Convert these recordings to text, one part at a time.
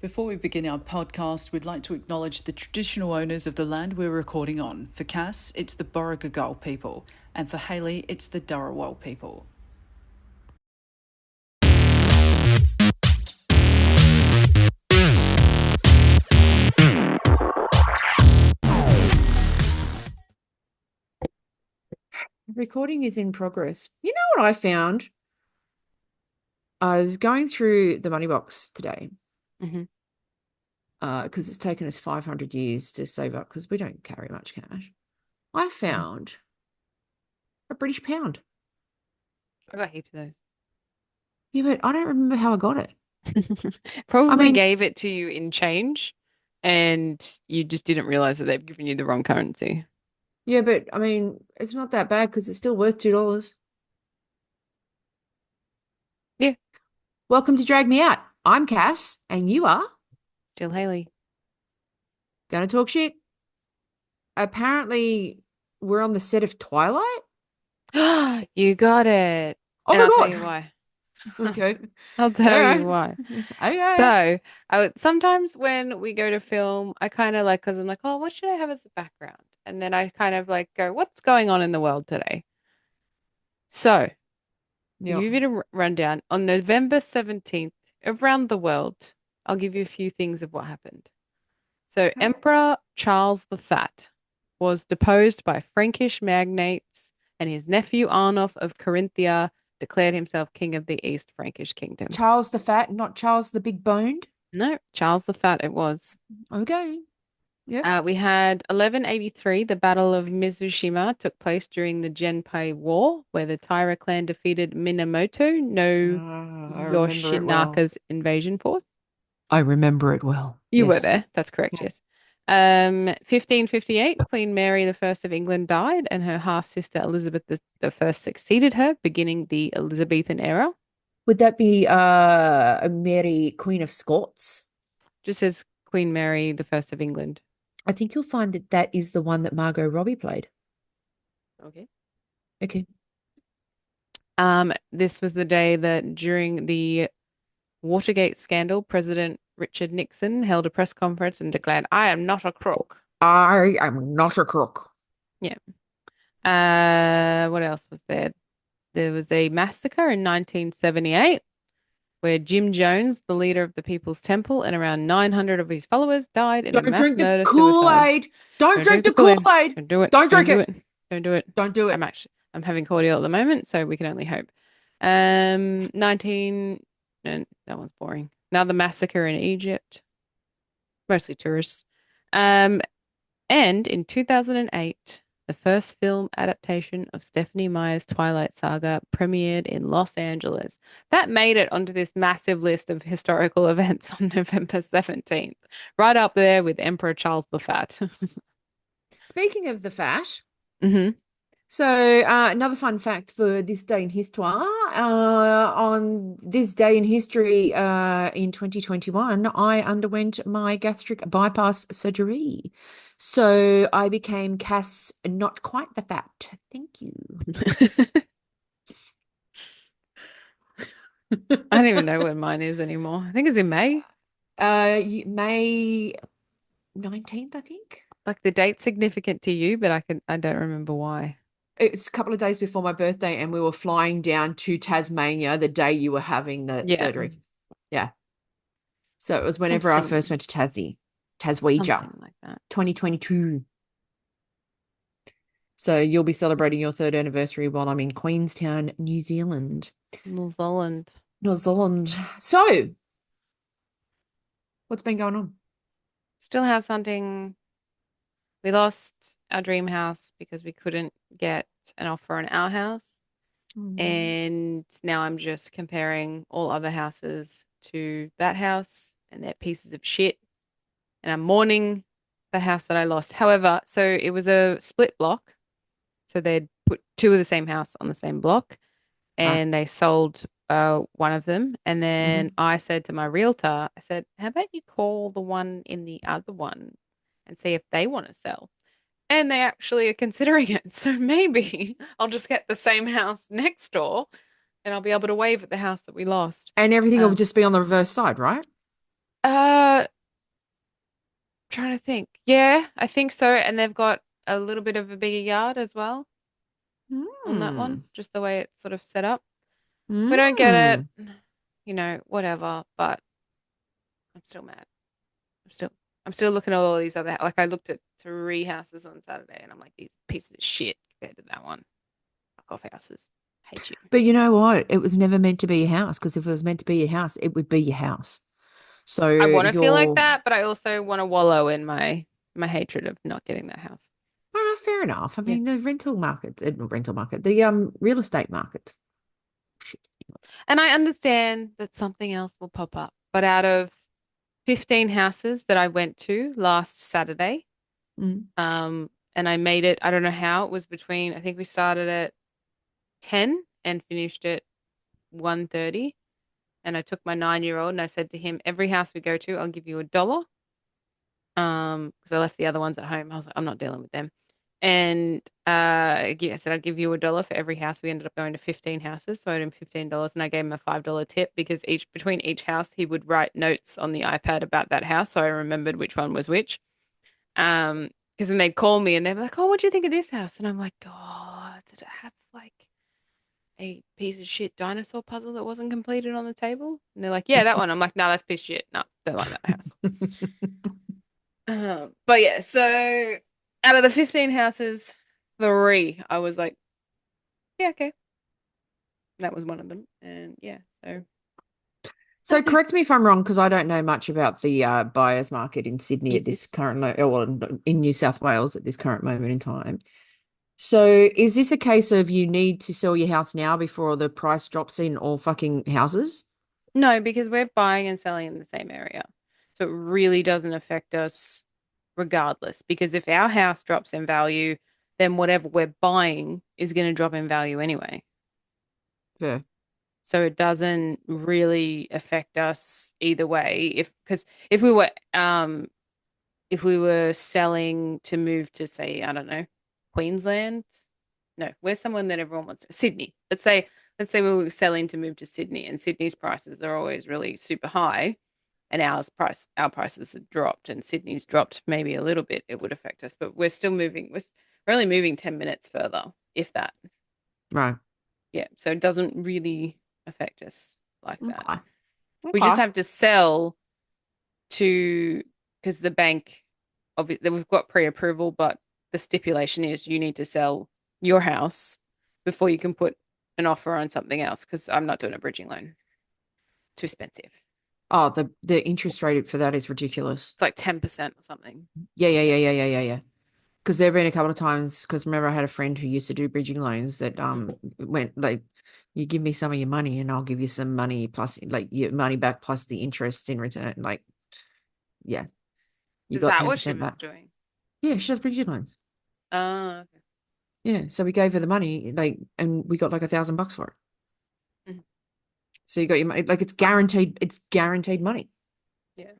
Before we begin our podcast, we'd like to acknowledge the traditional owners of the land we're recording on. For Cass, it's the Borragagal people, and for Hailey, it's the Dharawal people. Recording is in progress. You know what I found? I was going through the money box today Mhm. because it's taken us 500 years to save up because we don't carry much cash. I found a British pound. I got heaps of those. Yeah, but I don't remember how I got it. I Probably mean, gave it to you in change and you just didn't realize that they've given you the wrong currency. yeah, but I mean, it's not that bad because it's still worth $2. Yeah, Welcome to Drag Me Out. I'm Cass, and you are still Hailey. going to talk shit. Apparently, we're on the set of Twilight. You got it. Oh And my I'll tell God. you why. Okay. I'll All tell you right. why. Okay. So, sometimes when we go to film, I kind of like, because I'm like, oh, what should I have as a background? And then I kind of like go, what's going on in the world today? So, I'll Yep. give you a rundown. On November 17th, around the world, I'll give you a few things of what happened. So, Okay. Emperor Charles the Fat was deposed by Frankish magnates, and his nephew Arnulf of Carinthia declared himself king of the East Frankish kingdom. Charles the Fat, not Charles the Big Boned. No, Charles the Fat it was. Okay. Yep. We had 1183, the Battle of Mizushima took place during the Genpei War, where the Taira clan defeated Minamoto no I remember it well. Yoshinaka's invasion force. I remember it well. You were Yes. there. That's correct, Yeah. yes. 1558, Queen Mary the First of England died, and her half sister Elizabeth the First succeeded her, beginning the Elizabethan era. Would that be Mary, Queen of Scots? Just as Queen Mary the First of England. I think you'll find that that is the one that Margot Robbie played. Okay. Okay. This was the day that during the Watergate scandal, President Richard Nixon held a press conference and declared, I am not a crook. I am not a crook. Yeah. What else was there? There was a massacre in 1978 where Jim Jones, the leader of the People's Temple, and around 900 of his followers died in a Don't mass drink the murder suicide. Kool-Aid. Don't Don't drink drink the the Kool-Aid. Kool-Aid. Don't do it. Don't Don't drink do it. it. Don't do it. Don't do it. I'm having cordial at the moment, so we can only hope. 19 and that one's boring. Another massacre in Egypt, mostly tourists. Um, and in 2008, the first film adaptation of Stephenie Meyer's Twilight Saga premiered in Los Angeles. That made it onto this massive list of historical events on November 17th, right up there with Emperor Charles the Fat. Speaking of the fat, hmm so, another fun fact for this day in history. On this day in history, in 2021, I underwent my gastric bypass surgery. So I became Cass, not quite the fat. Thank you. I don't even know when mine is anymore. I think it's in May. May 19th, I think. Like the date's significant to you, but I don't remember why. It's a couple of days before my birthday, and we were flying down to Tasmania the day you were having the Yeah, surgery. Yeah. So it was whenever I something first went to Taswegia, something like that. 2022. So you'll be celebrating your third anniversary while I'm in Queenstown, New Zealand. New Zealand. New Zealand. So, what's been going on? Still house hunting. We lost our dream house because we couldn't get an offer on our house. Mm. And now I'm just comparing all other houses to that house and they're pieces of shit. And I'm mourning the house that I lost. However, so it was a split block. So they'd put two of the same house on the same block Ah, and they sold one of them. And then mhm. I said to my realtor, I said, how about you call the one in the other one and see if they want to sell? And they actually are considering it. So maybe I'll just get the same house next door and I'll be able to wave at the house that we lost. And everything will Um, just be on the reverse side, right? Uh, trying to think. Yeah, I think so. And they've got a little bit of a bigger yard as well on that one, Hmm. just the way it's sort of set up. If we don't get Hmm. it, whatever. But I'm still mad. I'm still, I'm still looking at all these other. Like I looked at 3 houses on Saturday, and I'm like, these pieces of shit compared to that one. Fuck off houses. Hate you. But you know what? It was never meant to be your house, because if it was meant to be your house, it would be your house. So I want to feel like you're, that, but I also want to wallow in my hatred of not getting that house. fair enough. I Yeah. mean, the rental market, the real estate market. Shit. And I understand that something else will pop up. But out of 15 houses that I went to last Saturday, Mm. and I made it, I don't know how, it was between, I think we started at 10 and finished at 1:30. And I took my 9-year-old and I said to him, every house we go to, I'll give you $1. Because I left the other ones at home. I was like, I'm not dealing with them. And I said I'll give you $1 for every house. We ended up going to 15 houses, so I owed him $15, and I gave him a $5 tip because between each house he would write notes on the iPad about that house, so I remembered which one was which. Because then they'd call me and they'd be like, "Oh, what do you think of this house?" And I'm like, "God, did it have like a piece of shit dinosaur puzzle that wasn't completed on the table?" And they're like, "Yeah, that one." I'm like, "No, that's a piece of shit. No, don't like that house." But yeah, so out of the 15 houses, 3, I was like, yeah, okay. That was one of them. And yeah, so So correct me if I'm wrong, because I don't know much about the buyer's market in Sydney at easy. this current or in New South Wales at this current moment in time. So is this a case of you need to sell your house now before the price drops in all fucking houses? No, because we're buying and selling in the same area. So it really doesn't affect us regardless. Because if our house drops in value, then whatever we're buying is going to drop in value anyway. Yeah. So it doesn't really affect us either way. Because if we were selling to move to, say, I don't know, Queensland. No, where's someone that everyone wants to? Sydney. Let's say we were selling to move to Sydney, and Sydney's prices are always really super high, and our prices have dropped, and Sydney's dropped maybe a little bit. It would affect us, but we're still moving. We're only moving 10 minutes further, if that. Right. Yeah, so it doesn't really affect us like that. Okay. We just Okay. have to sell to because the bank obviously we've got pre-approval, but the stipulation is you need to sell your house before you can put an offer on something else because I'm not doing a bridging loan. Too expensive. Oh, the interest rate for that is ridiculous. It's like 10% or something. Yeah, yeah, yeah, yeah, yeah, yeah, yeah. Because there have been a couple of times, because remember I had a friend who used to do bridging loans that went like, you give me some of your money and I'll give you some money plus like your money back plus the interest in return. Like, yeah, you Is got that what she 10% was back. doing? Yeah, she does bridging loans. Okay. Yeah. So we gave her the money, like, and we got like $1,000 for it. Mhm. So you got your money, like it's guaranteed money. Yeah.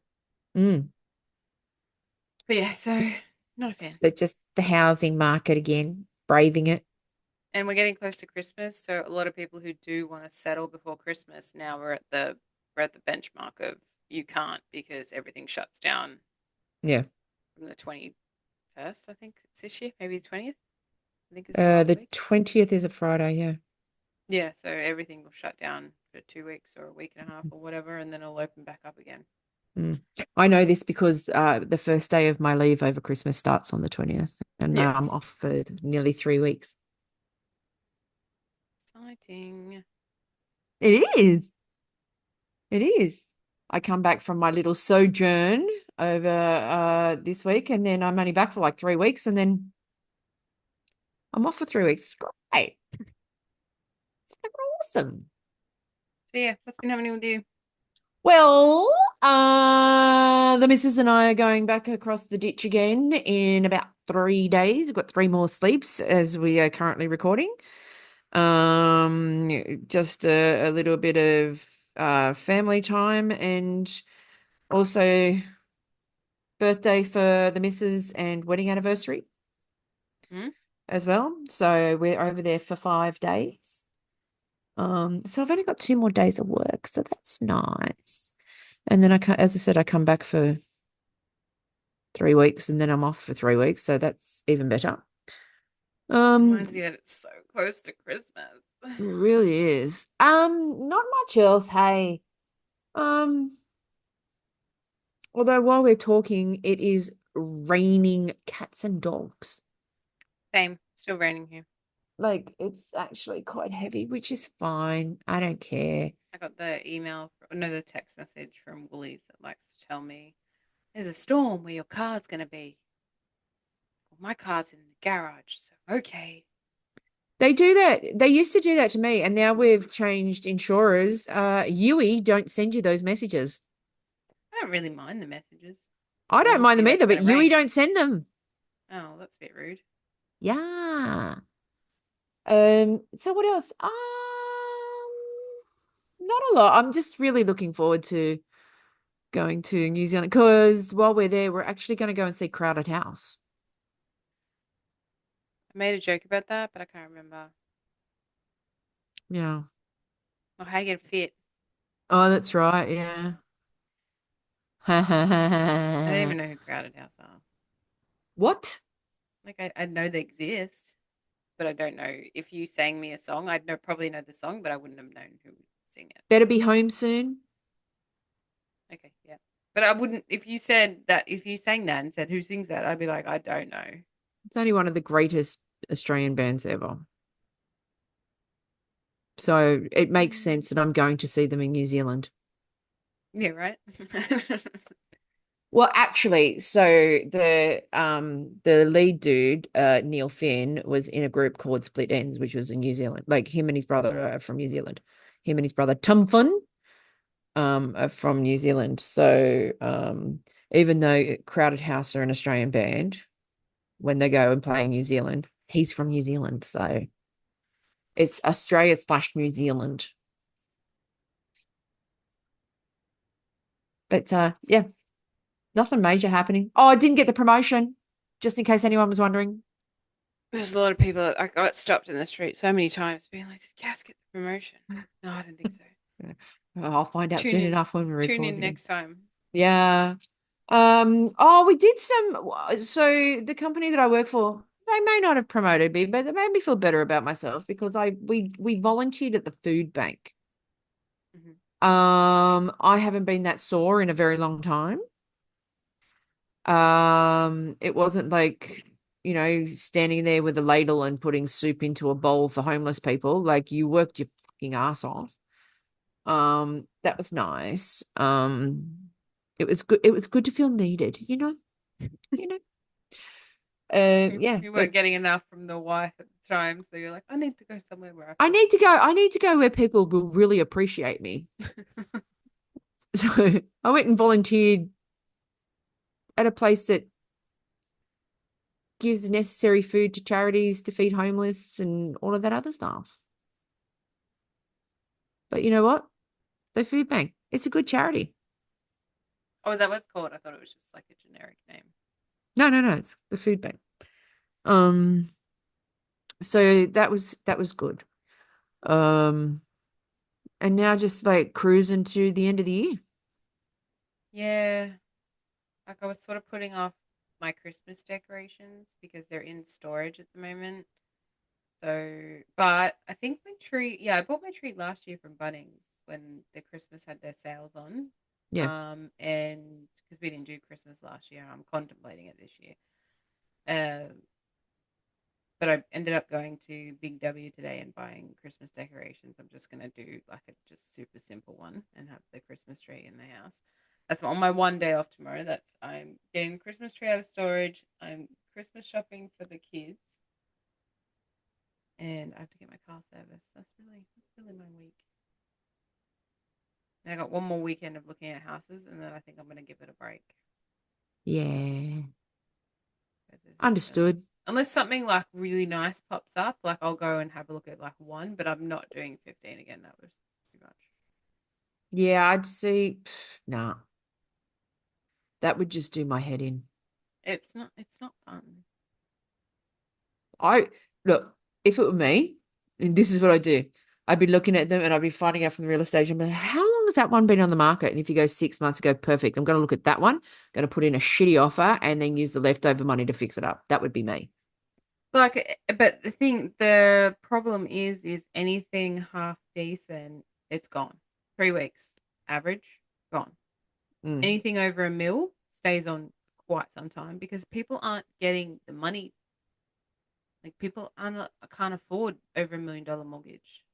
Mm. But yeah, so not a fan. So it's just the housing market again, braving it. And we're getting close to Christmas, so a lot of people who do want to settle before Christmas now we're at the benchmark of you can't because everything shuts down Yeah. from the 21st, I think it's this year, maybe the 20th. I think it's the last The week. 20th is a Friday, yeah. Yeah, so everything will shut down for 2 weeks or a week and a half or whatever, and then it'll open back up again. Mm. I know this because the first day of my leave over Christmas starts on the 20th, and Yeah. I'm off for nearly 3 weeks. Exciting. It is. It is. I come back from my little sojourn over this week, and then I'm only back for like 3 weeks, and then I'm off for 3 weeks. It's great. It's awesome. So yeah, what's been happening with you? Well, the missus and I are going back across the ditch again in about 3 days. We've got 3 more sleeps as we are currently recording. Just a little bit of family time and also birthday for the missus and wedding anniversary Hmm? as well. So we're over there for 5 days. So I've only got 2 more days of work, so that's nice. And then as I said, I come back for 3 weeks and then I'm off for 3 weeks. So that's even better. It reminds me that it's so close to Christmas. It really is. Not much else. Hey, um, although while we're talking, it is raining cats and dogs. Same, still raining here. Like it's actually quite heavy, which is fine. I don't care. I got the the text message from Woolies that likes to tell me there's a storm where your car's gonna be. Well, my car's in the garage, so okay. They do that. They used to do that to me, and now we've changed insurers. Yui don't send you those messages. I don't really mind the messages. I don't mind them either, but Yui rain. don't send them. Oh, that's a bit rude. Yeah. So what else? Not a lot. I'm just really looking forward to going to New Zealand because while we're there, we're actually going to go and see Crowded House. I made a joke about that, but I can't remember. Yeah. Oh, how you get fit? Oh, that's right. Yeah. I don't even know who Crowded House are. What? Like I know they exist, but I don't know if you sang me a song. Probably know the song, but I wouldn't have known who would sing it. Better be home soon. Okay, yeah. But I wouldn't if you said that if you sang that and said who sings that, I'd be like, I don't know. It's only one of the greatest Australian bands ever. So it makes sense that I'm going to see them in New Zealand. Yeah, right. Well, actually, so the lead dude, Neil Finn, was in a group called Split Ends, which was in New Zealand. Like him and his brother are from New Zealand. Him and his brother Tum Fun are from New Zealand. So even though Crowded House are an Australian band, when they go and play in New Zealand, he's from New Zealand. So it's Australia/New Zealand. But yeah, nothing major happening. Oh, I didn't get the promotion, just in case anyone was wondering. There's a lot of people that I got stopped in the street so many times being like, did Cass get the promotion? No, I don't think so. I'll find out soon enough when we Tune record in again. next time. Yeah. We did so the company that I work for, they may not have promoted me, but they made me feel better about myself because we volunteered at the food bank. Mhm. I haven't been that sore in a very long time. It wasn't like, standing there with a ladle and putting soup into a bowl for homeless people. Like you worked your fucking ass off. That was nice. It was good. It was good to feel needed, you know. Yeah, You weren't but getting enough from the wife at the time, so you're like, I need to go somewhere where I I need to go. I need to go where people will really appreciate me. feel. So I went and volunteered at a place that gives necessary food to charities to feed homeless and all of that other stuff. But you know what? The food bank. It's a good charity. Oh, is that what it's called? I thought it was just like a generic name. No, no, no. It's the food bank. Um, so that was good. Um, and now just like cruising to the end of the year. Yeah. Like I was sort of putting off my Christmas decorations because they're in storage at the moment. So, but I think I bought my tree last year from Bunnings when the Christmas had their sales on. Yeah. And because we didn't do Christmas last year, I'm contemplating it this year. Um, but I ended up going to Big W today and buying Christmas decorations. I'm just gonna do like a just super simple one and have the Christmas tree in the house. That's on my one day off tomorrow. I'm getting the Christmas tree out of storage. I'm Christmas shopping for the kids, and I have to get my car serviced. That's really my week. And I got one more weekend of looking at houses, and then I think I'm gonna give it a break. Yeah. Really, Understood. unless something like really nice pops up, like I'll go and have a look at like one, but I'm not doing 15 again. That was too much. Yeah, I'd see. Nah, that would just do my head in. It's not fun. I look, if it were me, and this is what I do. I'd be looking at them and I'd be finding out from the real estate agent, but how long has that one been on the market? And if you go 6 months ago, perfect. I'm going to look at that one, going to put in a shitty offer and then use the leftover money to fix it up. That would be me. Like, but the problem is anything half decent, it's gone. 3 weeks average, gone. Mm. Anything over a mil stays on quite some time because people aren't getting the money. Like people can't afford over $1 million mortgage.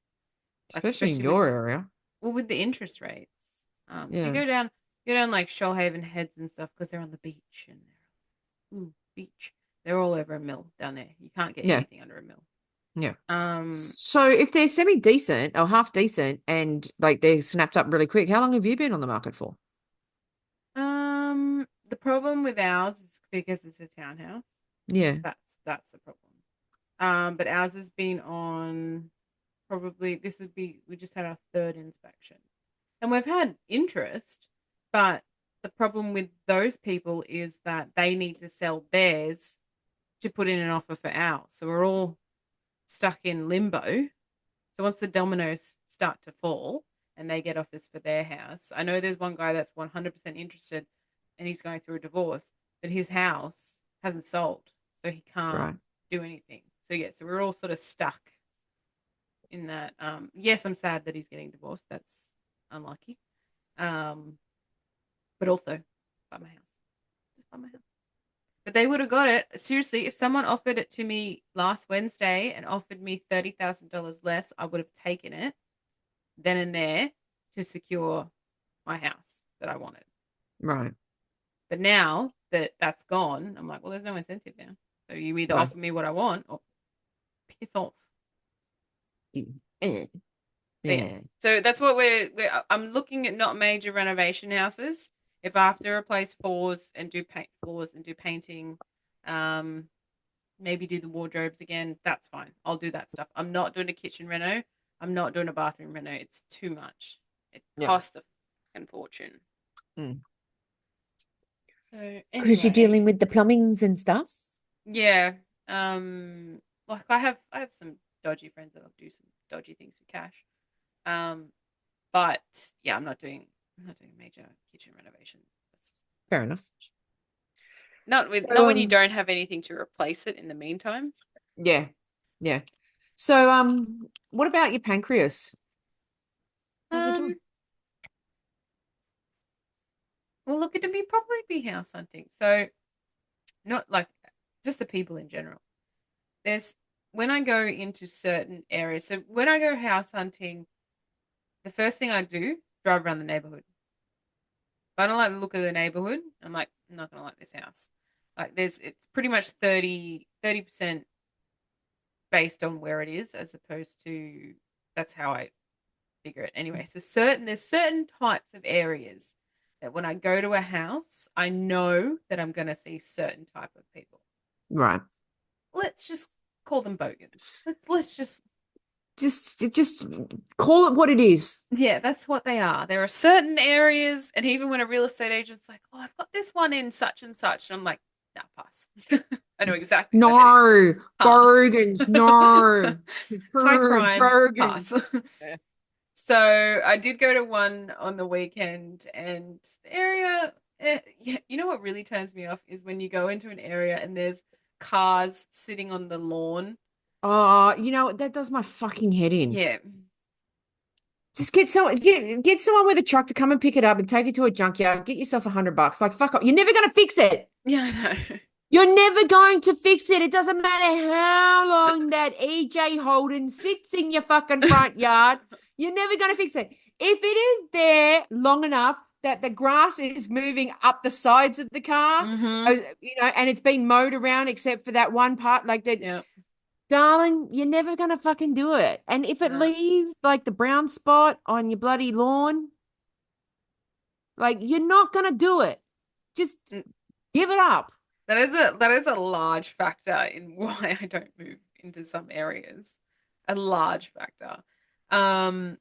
Like Especially in especially with your area. with the interest rates. So you Yeah. go down like Shoalhaven Heads and stuff because they're on the beach and beach. They're all over a mil down there. You can't get Yeah. anything under a mil. Yeah. Um, So if they're semi-decent or half decent and like they're snapped up really quick, how long have you been on the market for? the problem with ours is because it's a townhouse. Yeah. That's the problem. But ours has been on probably we just had our third inspection. And we've had interest, but the problem with those people is that they need to sell theirs to put in an offer for ours. So we're all stuck in limbo. So once the dominoes start to fall and they get offers for their house, I know there's one guy that's 100% interested and he's going through a divorce, but his house hasn't sold. So he can't Right. do anything. So yeah, so we're all sort of stuck in that. Yes, I'm sad that he's getting divorced. That's unlucky. But also buy my house. Just buy my house. But they would have got it. Seriously, if someone offered it to me last Wednesday and offered me $30,000 less, I would have taken it then and there to secure my house that I wanted. Right. But now that that's gone, I'm like, well, there's no incentive now. So you either Right. offer me what I want or piss off. Yeah. Yeah. So that's what I'm looking at not major renovation houses. If I have to replace floors and do painting, maybe do the wardrobes again, that's fine. I'll do that stuff. I'm not doing a kitchen reno. I'm not doing a bathroom reno. It's too much. It costs a fucking fortune. Mm. So Because you're anyway, dealing with the plumbings and stuff. yeah. Like I have some dodgy friends that'll do some dodgy things for cash. But yeah, I'm not doing a major kitchen renovation. Fair enough. Not when you don't have anything to replace it in the meantime. Yeah. Yeah. So what about your pancreas? How's it doing? Well, look, it'd probably be house hunting. So not like just the people in general. There's when I go into certain areas. So when I go house hunting, the first thing I do, drive around the neighborhood. If I don't like the look of the neighborhood, I'm like, I'm not gonna like this house. Like it's pretty much 30% based on where it is, as opposed to that's how I figure it. Anyway, so there's certain types of areas that when I go to a house, I know that I'm gonna see certain type of people. Right. Let's just call them bogans. Let's just call it what it is. yeah, that's what they are. There are certain areas, and even when a real estate agent's like, "Oh, I've got this one in such and such," and I'm like, "Nah, pass." I know exactly No, where that is. Pass. Bogans, no. High crime, Bogans. pass. Yeah. So I did go to one on the weekend, and the area, yeah, you know what really turns me off is when you go into an area and there's cars sitting on the lawn. Oh, that does my fucking head in. Yeah. Just get someone with a truck to come and pick it up and take it to a junkyard. Get yourself $100. Like, fuck off. You're never gonna fix it. Yeah, I know. You're never going to fix it. It doesn't matter how long that EJ Holden sits in your fucking front yard. You're never going to fix it. If it is there long enough that the grass is moving up the sides of the car, and it's been mowed around except for that one part, like that, Yeah. darling, you're never going to fucking do it. And if it leaves like the brown spot on your bloody lawn, like you're not going to do it. Just give it up. That is a large factor in why I don't move into some areas. A large factor. And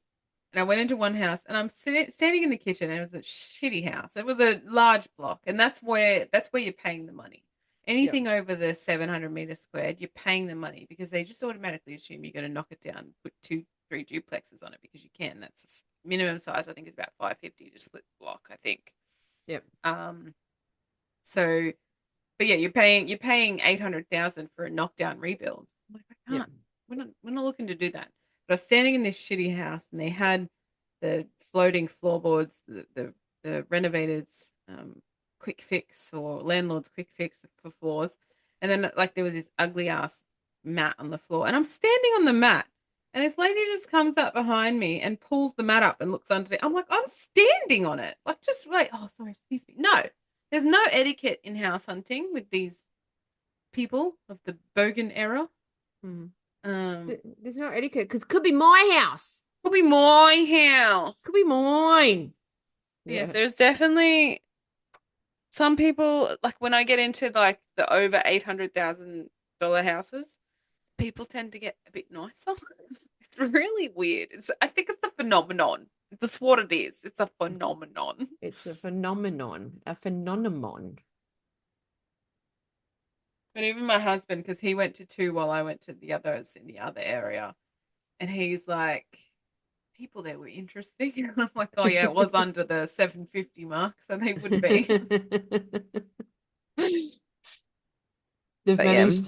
I went into one house and I'm standing in the kitchen and it was a shitty house. It was a large block, and that's where you're paying the money. Anything over the 700 meters squared, you're paying the money because they just automatically assume you're going to knock it down, put two 3 duplexes on it because you can. That's minimum size. I think is about 550 to split the block. I think. Yep. So, but yeah, you're paying 800,000 for a knockdown rebuild. I'm like, I Yep. can't. We're not looking to do that. But I was standing in this shitty house, and they had the floating floorboards, the renovators quick fix or landlord's quick fix for floors, and then like there was this ugly ass mat on the floor, and I'm standing on the mat, and this lady just comes up behind me and pulls the mat up and looks under it. I'm like, I'm standing on it, like just like, oh sorry, excuse me. No, there's no etiquette in house hunting with these people of the Bogan era. There's no etiquette because it could be my house. Could be my house. Could be mine. Yes, there's definitely some people, like when I get into like the over $800,000 houses, people tend to get a bit nicer. It's really weird. I think it's a phenomenon. That's what it is. It's a phenomenon. It's a phenomenon. A phenomenon. But even my husband, because he went to 2 while I went to the others in the other area, and he's like, people there were interesting. And I'm like, oh yeah, it was under the 750 mark, so they would be. They've But yeah. managed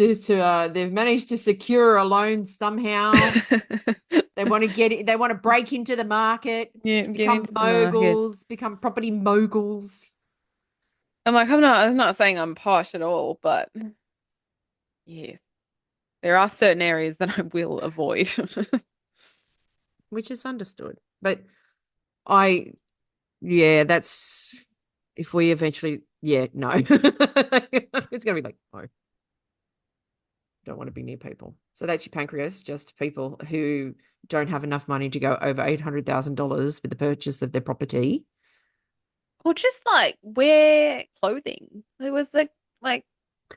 they've managed to secure a loan somehow. They want to get it, they want to break into the market, Yeah, get become into the market. moguls, become property moguls. I'm like, I'm not saying I'm posh at all, but yeah, there are certain areas that I will avoid. Which is understood. But that's if we eventually, no. It's going to be like, no. Don't want to be near people. So that's your pancreas, just people who don't have enough money to go over $800,000 with the purchase of their property. Or just like wear clothing. It was like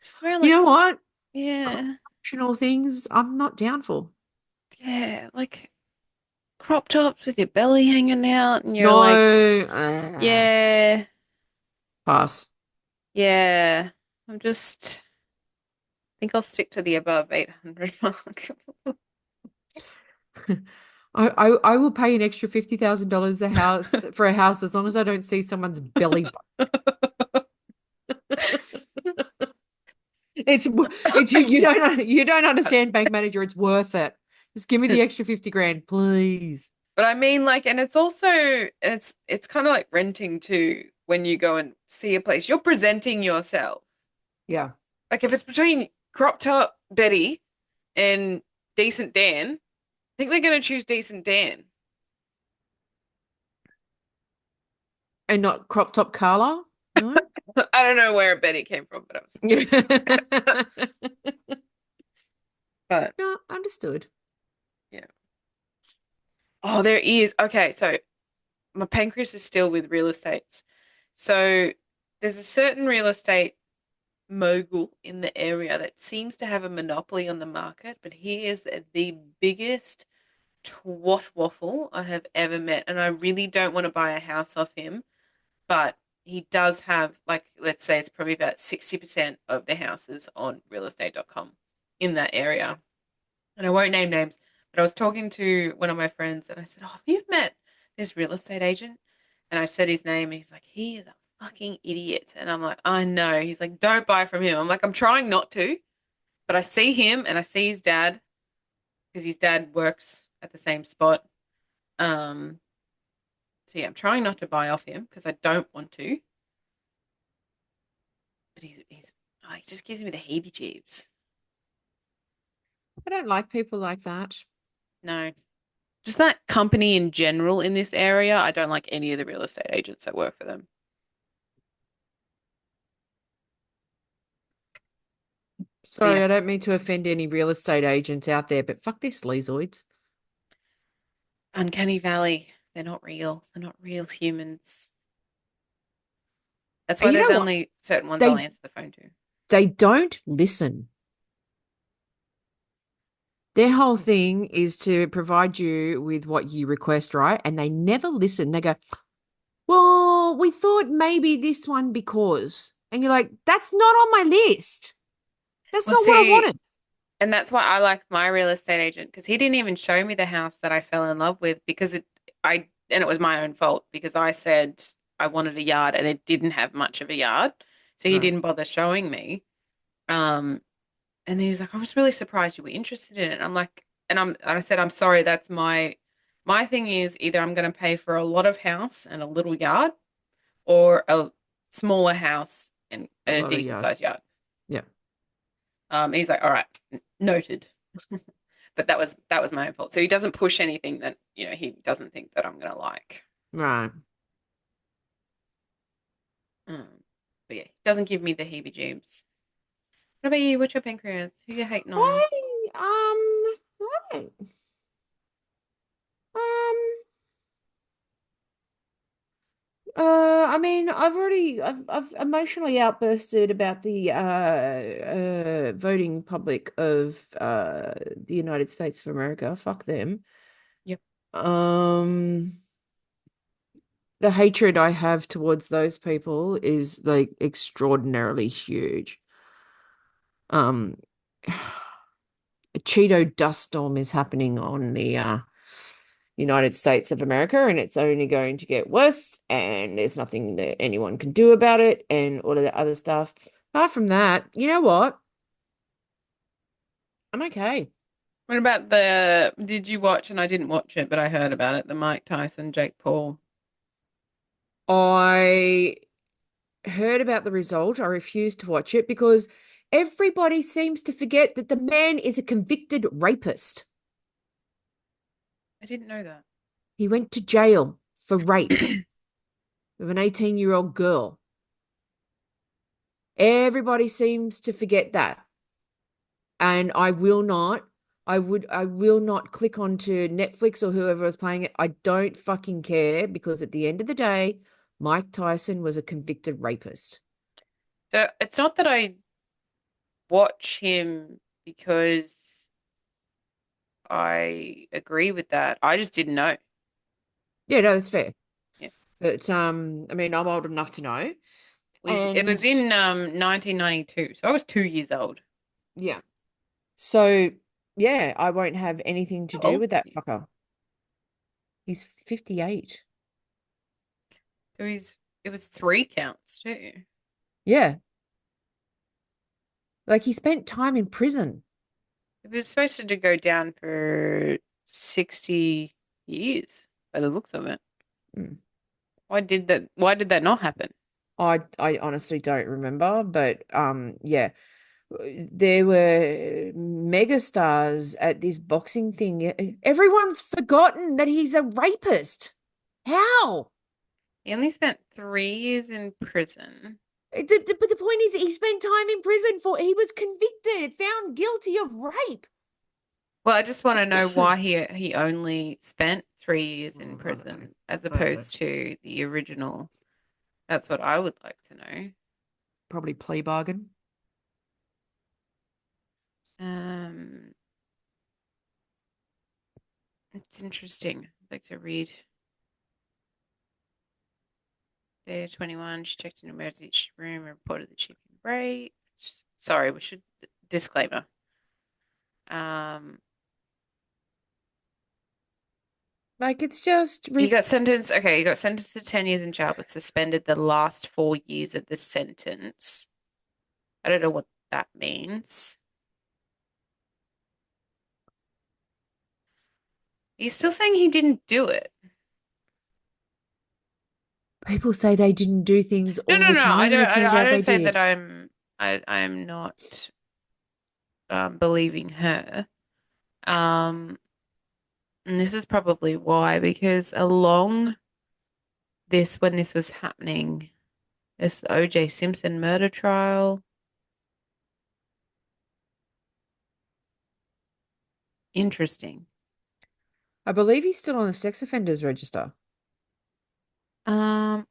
just wear You know what? Yeah. Optional things I'm not down for. Yeah, like crop tops with your belly hanging out and you're like, yeah. Pass. Yeah. I think I'll stick to the above 800 mark. I will pay an extra $50,000 a house for a house as long as I don't see someone's belly button. It's you don't understand, bank manager. It's worth it. Just give me the extra 50 grand, please. But I mean, like, and it's also it's kind of like renting too. When you go and see a place, you're presenting yourself. Yeah. Like if it's between crop top Betty and decent Dan, I think they're going to choose decent Dan. And not crop top Carla? No. I don't know where Betty came from, but I was. But no, understood. Yeah. Oh, there is. Okay, so my pancreas is still with real estate. So there's a certain real estate mogul in the area that seems to have a monopoly on the market, but he is the biggest twat waffle I have ever met. And I really don't want to buy a house off him, but he does have, like, let's say it's probably about 60% of the houses on realestate.com in that area. And I won't name names, but I was talking to one of my friends and I said, oh, have you met this real estate agent? And I said his name and he's like, he is a fucking idiot. And I'm like, I know. He's like, don't buy from him. I'm like, I'm trying not to, but I see him and I see his dad because his dad works at the same spot. So yeah, I'm trying not to buy off him because I don't want to. But he just gives me the heebie-jeebs. I don't like people like that. No. Just that company in general in this area. I don't like any of the real estate agents that work for them. Sorry, Yeah. I don't mean to offend any real estate agents out there, but fuck this sleazoids. Uncanny Valley. They're not real. They're not real humans. That's why there's only certain ones I'll answer the phone to. They don't listen. Their whole thing is to provide you with what you request, right? And they never listen. They go, well, we thought maybe this one because. And you're like, that's not on my list. That's not what I wanted. And that's why I like my real estate agent because he didn't even show me the house that I fell in love with because it was my own fault because I said I wanted a yard and it didn't have much of a yard. So he Right. didn't bother showing me. Um, and then he's like, I was really surprised you were interested in it. I'm like, and I said, I'm sorry, that's my thing is either I'm going to pay for a lot of house and a little yard or a smaller house and A a lot of decent yard. sized yard. Yeah. And he's like, all right, noted. But that was my own fault. So he doesn't push anything that, he doesn't think that I'm gonna like. Right. Um, but yeah, he doesn't give me the heebie-jeebs. What about you? What's your pancreas? Who you hating on? Right. Um, I mean, I've emotionally outbursted about the voting public of the United States of America. Fuck them. Yep. The hatred I have towards those people is like extraordinarily huge. Um, a Cheeto dust storm is happening on the United States of America, and it's only going to get worse, and there's nothing that anyone can do about it, and all of the other stuff. Apart from that, you know what? I'm okay. What about did you watch, and I didn't watch it, but I heard about it, the Mike Tyson, Jake Paul. I heard about the result. I refused to watch it because everybody seems to forget that the man is a convicted rapist. I didn't know that. He went to jail for rape of an 18-year-old girl. Everybody seems to forget that. And I will not click onto Netflix or whoever is playing it. I don't fucking care because at the end of the day, Mike Tyson was a convicted rapist. So it's not that I watch him because I agree with that. I just didn't know. Yeah, no, that's fair. Yeah. But I mean, I'm old enough to know. It And was in 1992, so I was 2 years old. yeah. So yeah, I won't have anything to How do old with is that he? fucker. He's 58. So it was 3 counts too. Yeah. Like he spent time in prison. It was supposed to go down for 60 years by the looks of it. Mm. Why did that not happen? I honestly don't remember, but yeah. There were megastars at this boxing thing. Everyone's forgotten that he's a rapist. How? He only spent 3 years in prison. But the point is, he spent time in prison he was convicted, found guilty of rape. Well, I just want to know why he only spent 3 years in I don't know. prison as I don't know. opposed to the original. That's what I would like to know. Probably plea bargain. Um, it's interesting. I'd like to read. Day 21, she checked into emergency room and reported that she'd been raped. Sorry, we should disclaimer. Like it's just He got sentenced. Okay, he got sentenced to 10 years in jail, but suspended the last 4 years of the sentence. I don't know what that means. He's still saying he didn't do it. people say they didn't do things No, all no, the no. I time. don't. It turned I out they don't say did. that I'm not believing her. And this is probably why, because along when this was happening, there's the O.J. Simpson murder trial. Interesting. I believe he's still on the sex offenders register. I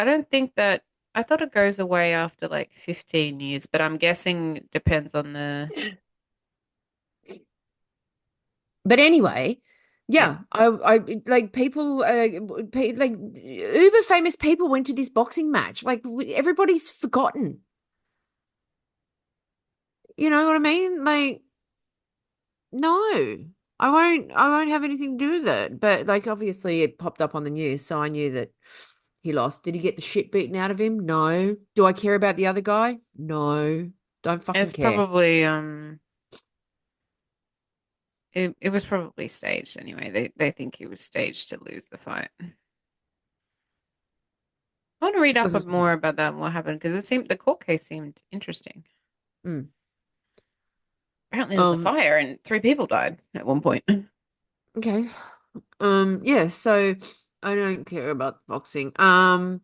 don't think that I thought it goes away after like 15 years, but I'm guessing it depends on the But anyway, yeah. yeah, I like people, like uber famous people went to this boxing match. Like everybody's forgotten. You know what I mean? Like, no, I won't have anything to do with it. But like, obviously, it popped up on the news, so I knew that he lost. Did he get the shit beaten out of him? No. Do I care about the other guy? No. Don't fucking It's care. probably it was probably staged anyway. They think he was staged to lose the fight. I want to read up Because more about that and what happened because it seemed the court case seemed interesting. mm, Apparently, there's a um, fire and three people died at one point. okay. Yeah, so I don't care about boxing. Having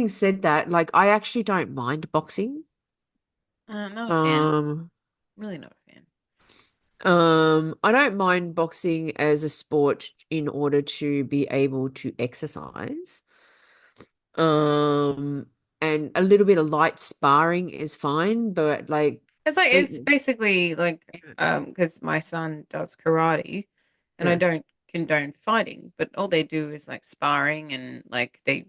said that, like I actually don't mind boxing. Not a fan. Um, Really not a fan. I don't mind boxing as a sport in order to be able to exercise. Um, and a little bit of light sparring is fine, but like, like, It's basically like because my son does karate and I yeah. don't condone fighting, but all they do is like sparring and like they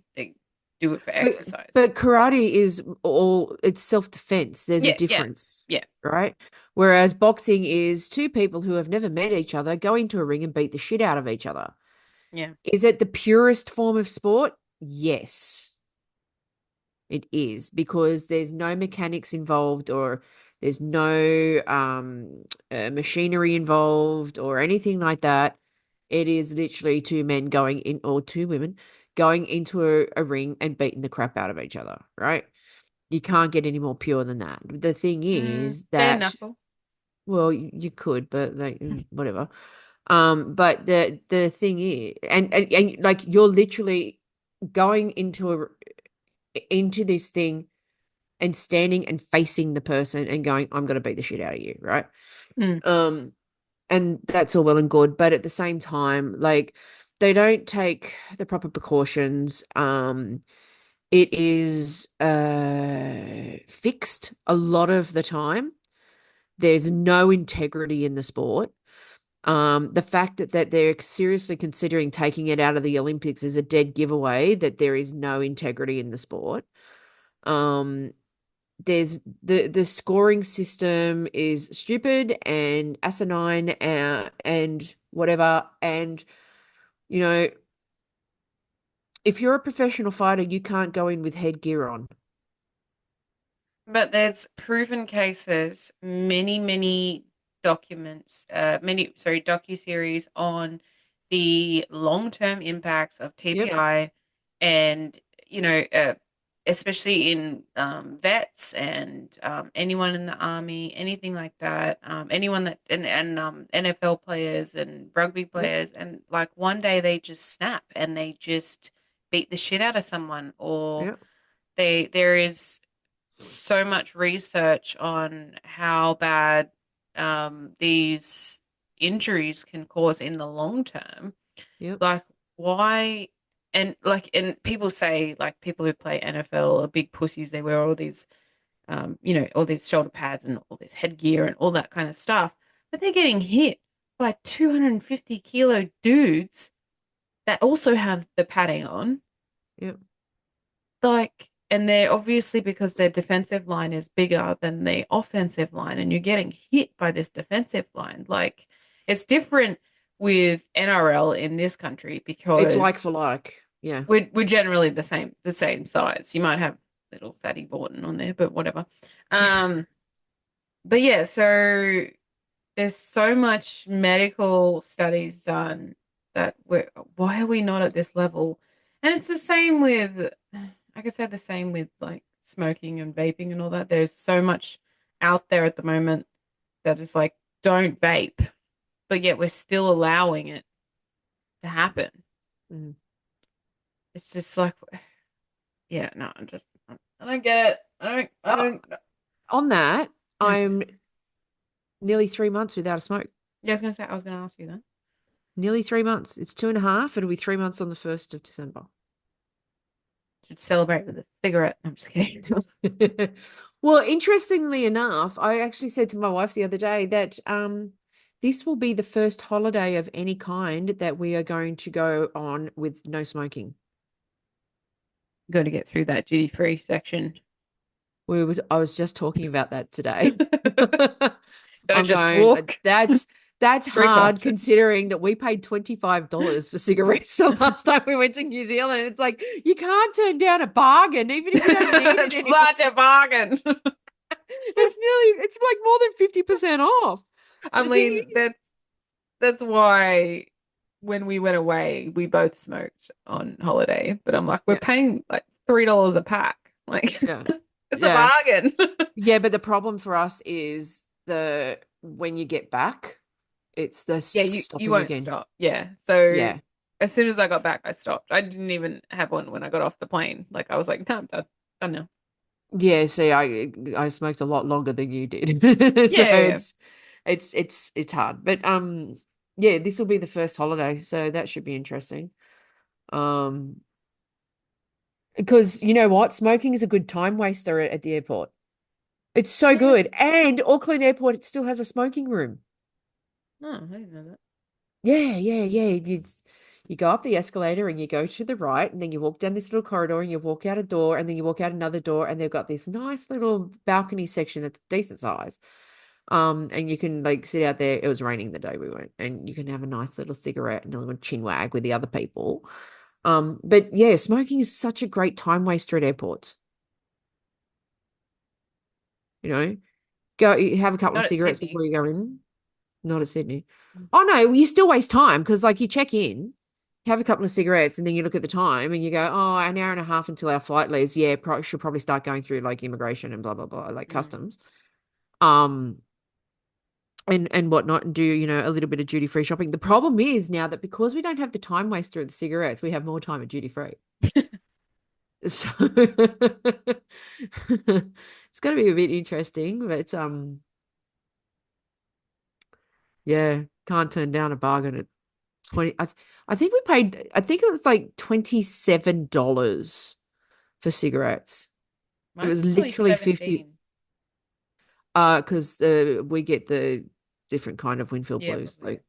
do it for But exercise. but karate is all it's self-defense. There's a Yeah, yeah, difference, yeah, right? Whereas boxing is two people who have never met each other go into a ring and beat the shit out of each other. yeah. Is it the purest form of sport? Yes, it is because there's no mechanics involved or there's no machinery involved or anything like that. It is literally two men going in or two women going into a ring and beating the crap out of each other, right? You can't get any more pure than that. The thing is Bare that, knuckle. well, you could, but like whatever. But the thing is, and like you're literally going into this thing and standing and facing the person and going, I'm gonna beat the shit out of you, right? Mm. Um, and that's all well and good, but at the same time, like they don't take the proper precautions. It is fixed a lot of the time. There's no integrity in the sport. The fact that they're seriously considering taking it out of the Olympics is a dead giveaway that there is no integrity in the sport. Um, there's the scoring system is stupid and asinine and whatever. And you know, if you're a professional fighter, you can't go in with headgear on. But there's proven cases, many documents, sorry, docuseries on the long-term impacts of Yep, TBI and, you know, especially in vets and anyone in the army, anything like that, anyone that, and NFL players and rugby yep, players, and like one day they just snap and they just beat the shit out of someone, or yep, there is so much research on how bad these injuries can cause in the long term. yep, Like, why? And like, and people say like people who play NFL are big pussies. They wear all these, all these shoulder pads and all this headgear and all that kind of stuff. But they're getting hit by 250-kilo dudes that also have the padding on, yep, like, and they're obviously because their defensive line is bigger than the offensive line, and you're getting hit by this defensive line. Like, it's different with NRL in this country it's like for because like. Yeah, we're generally the same size. You might have little fatty Borton on there, but whatever. Um, but yeah, so there's so much medical studies done that why are we not at this level? And it's the same with, I could say the same with like smoking and vaping and all that. There's so much out there at the moment that is like, don't vape, but yet we're still allowing it to happen. mhm. It's just like, yeah, no, I don't get it. I Oh, don't, on that, yeah, I'm nearly 3 months without a smoke. I was gonna say, I was gonna ask you that. Nearly 3 months. It's 2.5. It'll be 3 months on the 1st of December. Should celebrate with a cigarette. I'm just kidding. Well, interestingly enough, I actually said to my wife the other day that this will be the first holiday of any kind that we are going to go on with no smoking. Got to get through that duty free section. I was just talking about that today. Gotta I'm just going, walk. that's Free hard cost. considering that we paid $25 for cigarettes the last time we went to New Zealand. It's like you can't turn down a bargain, even if you don't need it It's anymore. such a bargain. It's like more than 50% off. I The thing mean, that's why when we went away, we both smoked on holiday. But I'm like, we're yeah, paying like $3 a pack. Like, yeah, it's a yeah. bargain. Yeah, but the problem for us is the when you get back, it's the Yeah, you stopping won't again. stop. Yeah. So Yeah. as soon as I got back, I stopped. I didn't even have one when I got off the plane. Like I was like, no, I'm done. Done now. Yeah, see, I smoked a lot longer than you did. Yeah, So yeah, yeah. it's hard. But yeah, this will be the first holiday, so that should be interesting. Um because you know what? Smoking is a good time waster at the airport. It's so Yeah. good. And Auckland Airport, it still has a smoking room. Oh, I didn't know that. Yeah, yeah, yeah. You go up the escalator and you go to the right, and then you walk down this little corridor and you walk out a door, and then you walk out another door, and they've got this nice little balcony section that's decent size. And you can like sit out there. It was raining the day we went, and you can have a nice little cigarette and a little chin wag with the other people. But yeah, smoking is such a great time waster at airports. You know, go you have a couple of Not at cigarettes Sydney. before you go in. Not at Sydney. Mm. Oh no, you still waste time because like you check in, have a couple of cigarettes, and then you look at the time and you go, oh, an hour and a half until our flight leaves. Yeah, should probably start going through like immigration and blah blah blah, like Mm. customs. Um, and whatnot, and do a little bit of duty free shopping. The problem is now that because we don't have the time waster of the cigarettes, we have more time at duty free. So it's going to be a bit interesting, but yeah, can't turn down a bargain at 20. I think we paid. I think it was like $27 for cigarettes. It Mine's was only literally 50. 17. Because we get the different kind of Winfield Yeah, blues, probably. like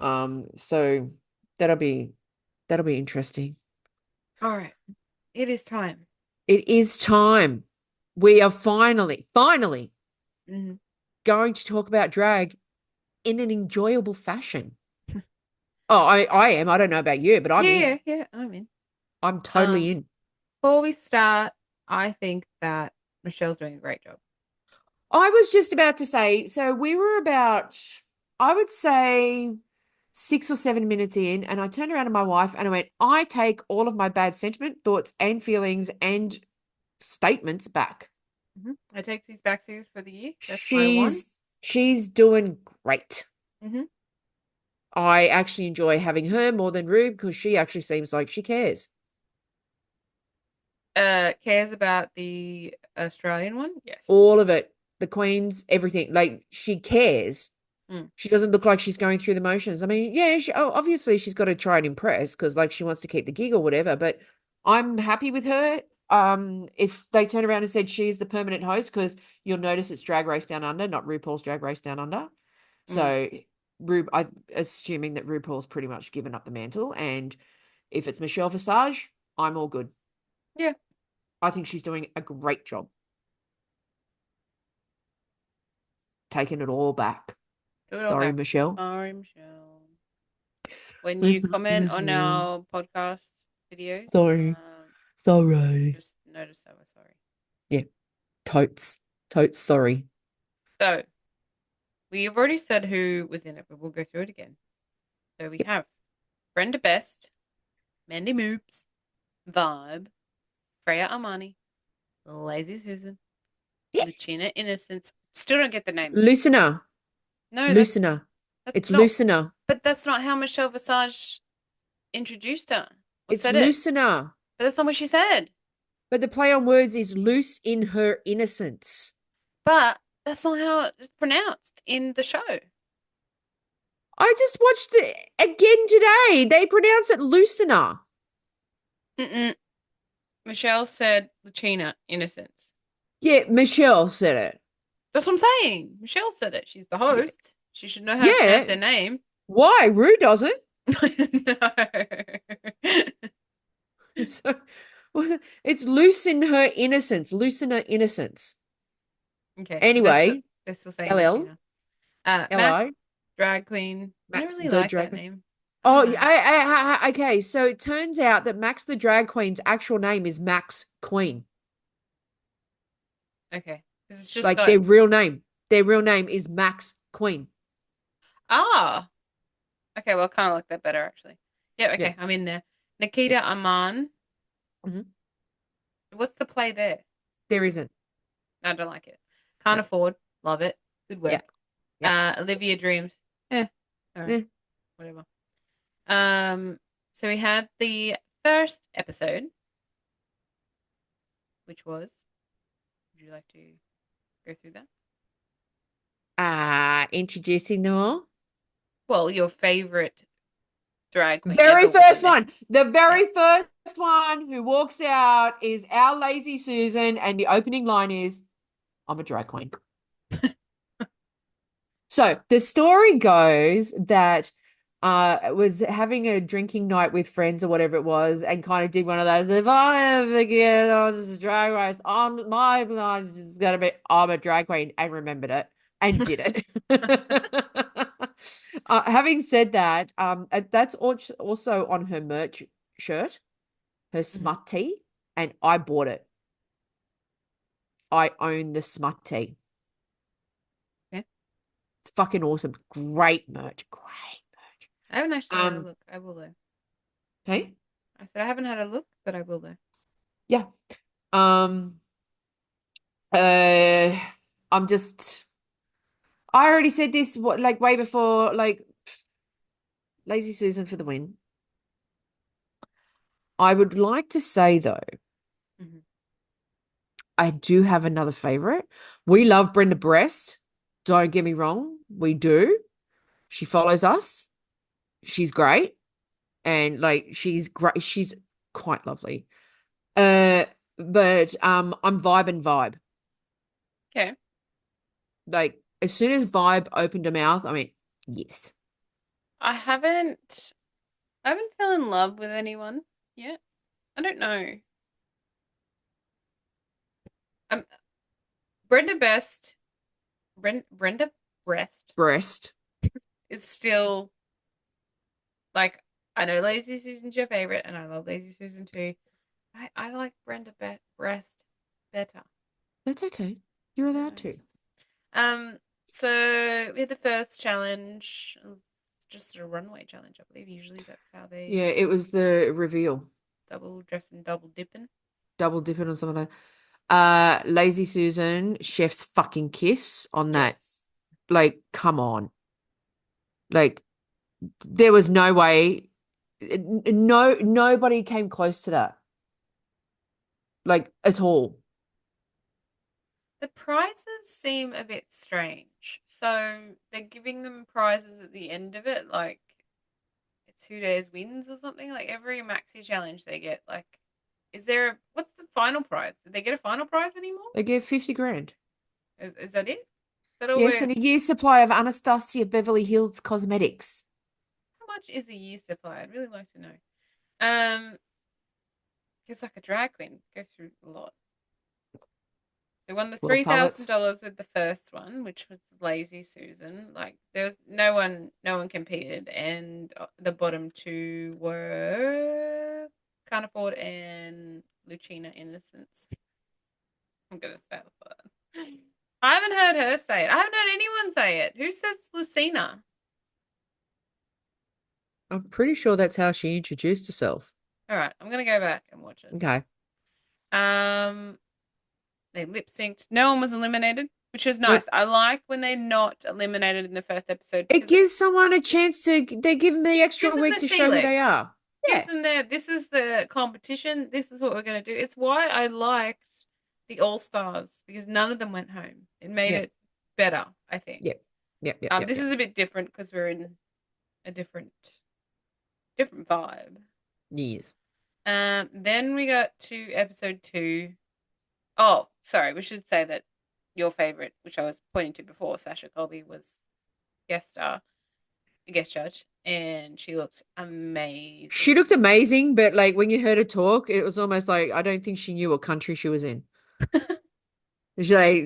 yeah. So that'll be interesting. All right. It is time. It is time. We are finally Mhm. going to talk about drag in an enjoyable fashion. Oh, I am. I don't know about you, but I'm Yeah, in. yeah, yeah. I'm in. I'm totally in. Before we start, I think that Michelle's doing a great job. I was just about to say, so we were about, I would say 6 or 7 minutes in, and I turned around to my wife and I went, I take all of my bad sentiment, thoughts, and feelings and statements back. I take these backsies for the year. That's my one. She's doing great. Mm-hmm. I actually enjoy having her more than Rube because she actually seems like she cares. Cares about the Australian one? Yes. All of it. The Queens, everything. Like she cares. Mm. She doesn't look like she's going through the motions. I mean, yeah, obviously she's got to try and impress because like she wants to keep the gig or whatever, but I'm happy with her. If they turn around and said she's the permanent host, because you'll notice it's Drag Race Down Under, not RuPaul's Drag Race Down Under. So I'm assuming that RuPaul's pretty much given up the mantle, and if it's Michelle Visage, I'm all good. Yeah. I think she's doing a great job. Taking it all back. Sorry, back. Michelle. Sorry, Michelle. When you comment on our podcast videos, Sorry. just notice that we're sorry. Yeah. Totes sorry. So, we've already said who was in it, but we'll go through it again. So we have Brenda Best, Mandy Moops, Vibe, Freya Armani, Lazy Susan, Yeah. Lucina Innocence. Still don't get the name. Listener. No, Listener. that's It's not, Listener. But that's not how Michelle Visage introduced her. Or It's said it. Listener. But that's not what she said. But the play on words is loose in her innocence. But that's not how it's pronounced in the show. I just watched it again today. They pronounce it Lucina. Michelle said Lucina Innocence. Yeah, Michelle said it. That's what I'm saying. Michelle said it. She's the host. Yeah. She should know how to pronounce their name. Why? Rue doesn't. No. So, It's loosen her innocence. Loosen her innocence. Okay. Anyway, They're still saying LL, Lucina. LI, Max, drag queen. I don't Max really the like that Drag. name. I Oh, don't know. okay. So it turns out that Max the Drag Queen's actual name is Max Queen. Okay. Because it's just Like got their real name is Max Queen. ah. Okay, well, I kind of like that better actually. Yeah. Yeah. Okay, I'm in there. Yeah. Nikita Aman. Mhm. What's the play there? There isn't. I don't like it. Can't No. afford. Love it. Good Yeah. work. Yeah. Olivia Dreams. All right. Eh. Whatever. So we had the first episode, which was. Would you like to go through that? Introducing them all. Well, your favorite drag queen Very ever was in first there. one. The Yeah. very first one who walks out is our Lazy Susan, and the opening line is, I'm a drag queen. So the story goes that was having a drinking night with friends or whatever it was, and kind of did one of those, if I ever get on this drag race, my line is gonna be I'm a drag queen, and remembered it and did it. Having said that, that's also on her merch shirt, her smut tee, and I bought it. I own the smut tee. Okay. It's fucking awesome. Great merch. Great merch. I haven't actually had a look. I will though. Hey? I said I haven't had a look, but I will though. Yeah. Um, uh, I'm just I already said this like way before, like Lazy Susan for the win. I would like to say though, Mhm. I do have another favorite. We love Brenda Breast. Don't get me wrong, we do. She follows us. She's great. And like she's great. She's quite lovely. But I'm Vibe and Vibe. Okay. Like as soon as Vibe opened her mouth, I mean, yes. I haven't fell in love with anyone yet. I don't know. Um, Brenda Best, Brenda Breast Breast. is still like I know Lazy Susan's your favorite, and I love Lazy Susan too. I like Breast better. That's okay. You're I don't allowed know. to. So we had the first challenge, just a runway challenge, I believe. Usually that's how they Yeah, it was the reveal. double dressing, double dipping. Double dipping on something like Lazy Susan, chef's fucking kiss on that. Yes. Like, come on. Like, there was no way. Nobody came close to that. Like, at all. The prizes seem a bit strange. So they're giving them prizes at the end of it, like it's who dares wins or something. Like every maxi challenge they get, like, what's the final prize? Did they get a final prize anymore? They gave 50 grand. Is that it? Is that all Yes, and a year's supply of Anastasia Beverly Hills cosmetics. how much is a year's supply? I'd really like to know. Um, it's like a drag queen, go through a lot. They won the Little pallets. $3,000 with the first one, which was Lazy Susan. Like there was no one competed, and the bottom two were Can't Afford and Lucina Innocence. I'm gonna say that. I haven't heard her say it. I haven't heard anyone say it. Who says Lucina? I'm pretty sure that's how she introduced herself. All right, I'm gonna go back and watch it. Okay. They lip synced. No one was eliminated, which was Nope. nice. I like when they're not eliminated in the first episode. It gives someone a chance to, they give them the extra Gives them week the to show who they C-legs. are. Gives Yeah. them this is the competition. This is what we're going to do. It's why I liked the All Stars because none of them went home. It made Yeah. it better, I think. Yep. Yep. This is a bit different because we're in a different vibe. Yes. Then we got to episode 2. Oh, sorry. We should say that your favorite, which I was pointing to before, Sasha Colby, was guest judge. and she looks She amazing. looked amazing, but like when you heard her talk, it was almost like I don't think she knew what country she was in. She's like